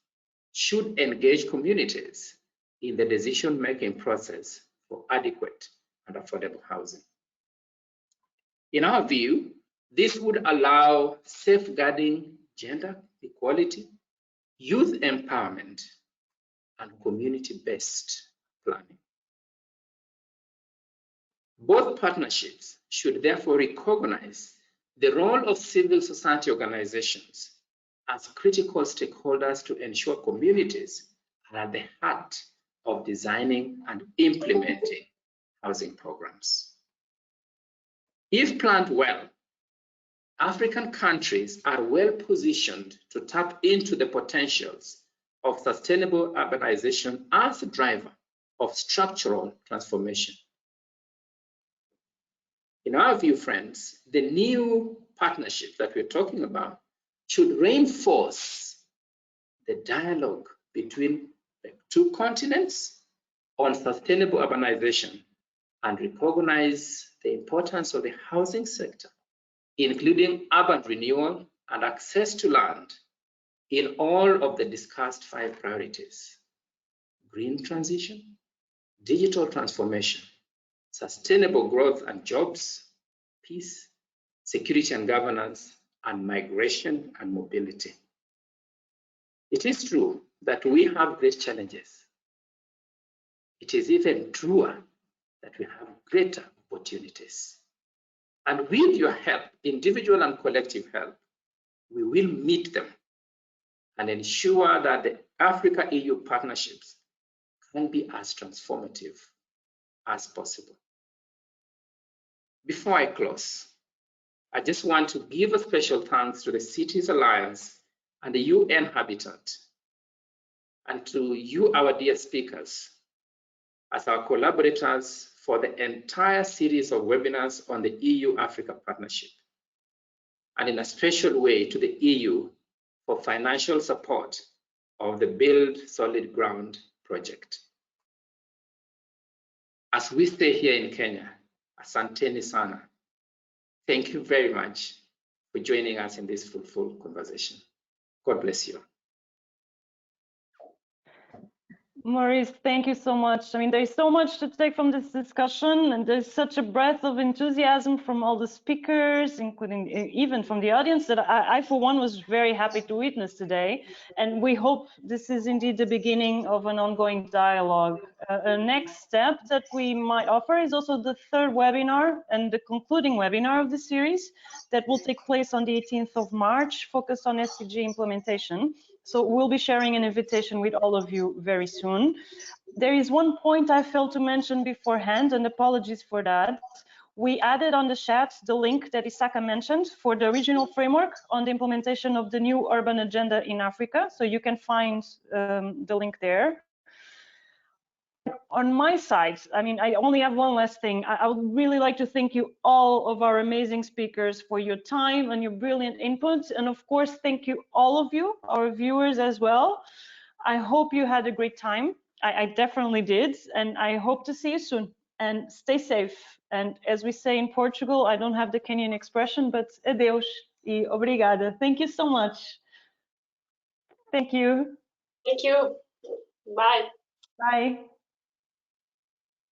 should engage communities in the decision-making process for adequate and affordable housing. In our view, this would allow safeguarding gender equality, youth empowerment, and community-based planning. Both partnerships should therefore recognize the role of civil society organizations as critical stakeholders to ensure communities are at the heart of designing and implementing housing programs. If planned well African countries are well positioned to tap into the potentials of sustainable urbanization as a driver of structural transformation. In our view, friends, the new partnership that we're talking about should reinforce the dialogue between the two continents on sustainable urbanization and recognize the importance of the housing sector, including urban renewal and access to land in all of the discussed 5 priorities: green transition, digital transformation, sustainable growth and jobs, peace, security and governance, and migration and mobility. It is true that we have great challenges. It is even truer that we have greater opportunities. And with your help, individual and collective help, we will meet them and ensure that the Africa-EU partnerships can be as transformative as possible. Before I close, I just want to give a special thanks to the Cities Alliance and the UN Habitat, and to you, our dear speakers, as our collaborators for the entire series of webinars on the EU-Africa partnership, and in a special way to the EU for financial support of the Build Solid Ground project. As we stay here in Kenya, asanteni sana. Thank you very much for joining us in this fruitful conversation. God bless you. Maurice, thank you so much. I mean, there's so much to take from this discussion, and there's such a breadth of enthusiasm from all the speakers, including even from the audience, that I for one, was very happy to witness today. And we hope this is indeed the beginning of an ongoing dialogue. A next step that we might offer is also the 3rd webinar and the concluding webinar of the series that will take place on the 18th of March, focused on SDG implementation. So we'll be sharing an invitation with all of you very soon. There is one point I failed to mention beforehand, and apologies for that. We added on the chat the link that Issaka mentioned for the regional framework on the implementation of the new urban agenda in Africa. So you can find the link there. On my side, I mean, I only have one last thing. I would really like to thank you all of our amazing speakers for your time and your brilliant inputs. And of course, thank you all of you, our viewers as well. I hope you had a great time. I definitely did. And I hope to see you soon. And stay safe. And as we say in Portugal, I don't have the Kenyan expression, but adeus e obrigada. Thank you so much. Thank you. Thank you. Bye. Bye.